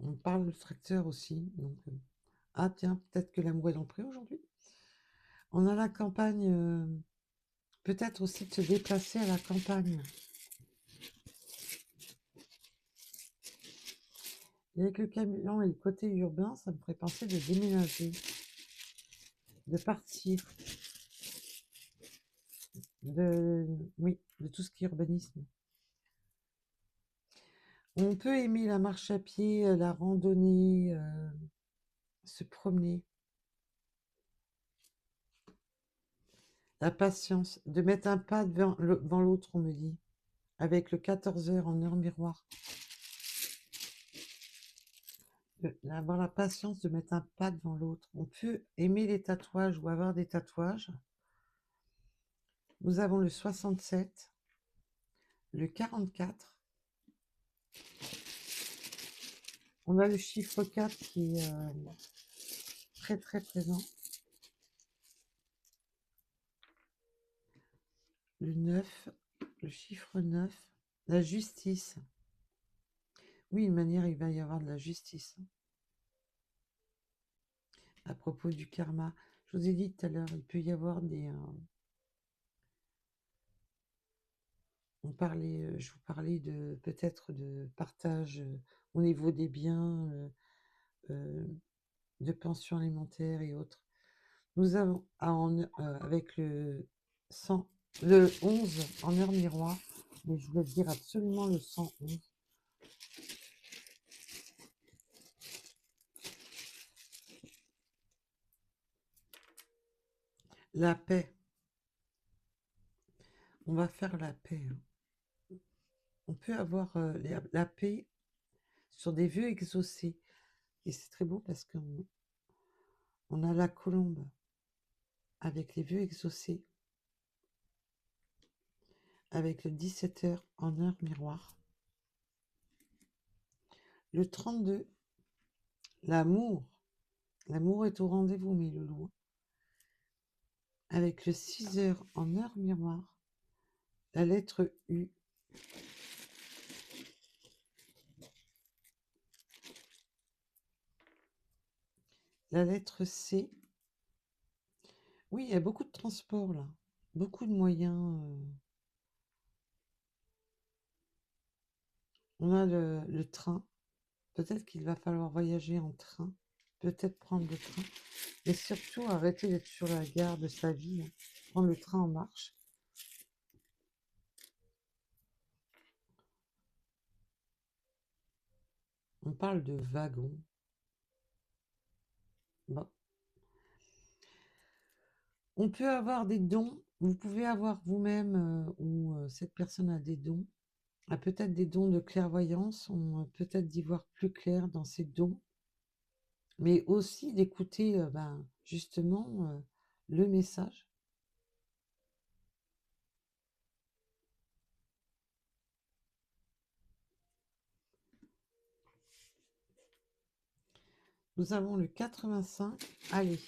On parle de tracteur aussi. Donc, ah tiens, peut-être que l'amour est dans le pré aujourd'hui. On a la campagne, peut-être aussi de se déplacer à la campagne. Et avec le camion et le côté urbain, ça me ferait penser de déménager, de partir, oui, de tout ce qui est urbanisme. On peut aimer la marche à pied, la randonnée, se promener. La patience, de mettre un pas devant l'autre, on me dit, avec le 14 heures en heure miroir. Avoir la patience de mettre un pas devant l'autre. On peut aimer les tatouages ou avoir des tatouages. Nous avons le 67, le 44. On a le chiffre 4 qui est très très présent. Le 9, le chiffre 9, la justice. Oui, une manière, il va y avoir de la justice. À propos du karma, je vous ai dit tout à l'heure, il peut y avoir des... je vous parlais de peut-être de partage au niveau des biens, euh, de pension alimentaire et autres. Nous avons avec le 100, le 11 en heure miroir, mais je voulais dire absolument le 111. La paix. On va faire la paix, hein. On peut avoir la paix sur des vœux exaucés. Et c'est très beau parce qu'on a la colombe avec les vœux exaucés, avec le 17h en heure miroir. Le 32, l'amour. L'amour est au rendez-vous, mes loulous. Avec le 6h en heure miroir, la lettre U. La lettre C. Oui, il y a beaucoup de transports là. Beaucoup de moyens. On a le train. Peut-être qu'il va falloir voyager en train. Peut-être prendre le train. Et surtout, arrêter d'être sur la gare de sa vie, hein. Prendre le train en marche. On parle de wagon. Bon. On peut avoir des dons. Vous pouvez avoir vous-même ou cette personne a des dons. A peut-être des dons de clairvoyance. On peut-être d'y voir plus clair dans ses dons. Mais aussi d'écouter justement le message. Nous avons le 85. Allez,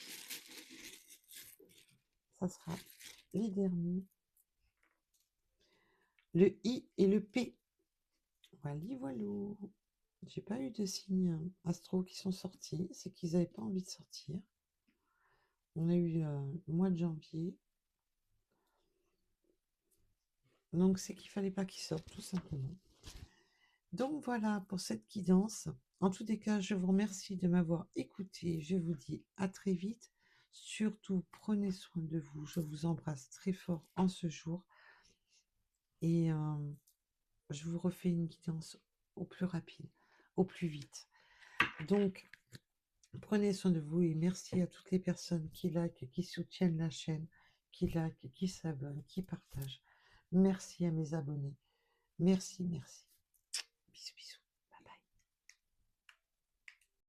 ça sera les derniers. Le I et le P. Voilà, voilà. J'ai pas eu de signes astro qui sont sortis. C'est qu'ils n'avaient pas envie de sortir. On a eu le mois de janvier. Donc c'est qu'il fallait pas qu'ils sortent, tout simplement. Donc voilà pour cette guidance. En tous les cas, je vous remercie de m'avoir écouté. Je vous dis à très vite. Surtout, prenez soin de vous. Je vous embrasse très fort en ce jour. Et je vous refais une guidance au plus rapide, au plus vite. Donc, prenez soin de vous et merci à toutes les personnes qui likent, qui soutiennent la chaîne, qui likent, qui s'abonnent, qui partagent. Merci à mes abonnés. Merci, merci. Bisous, bisous.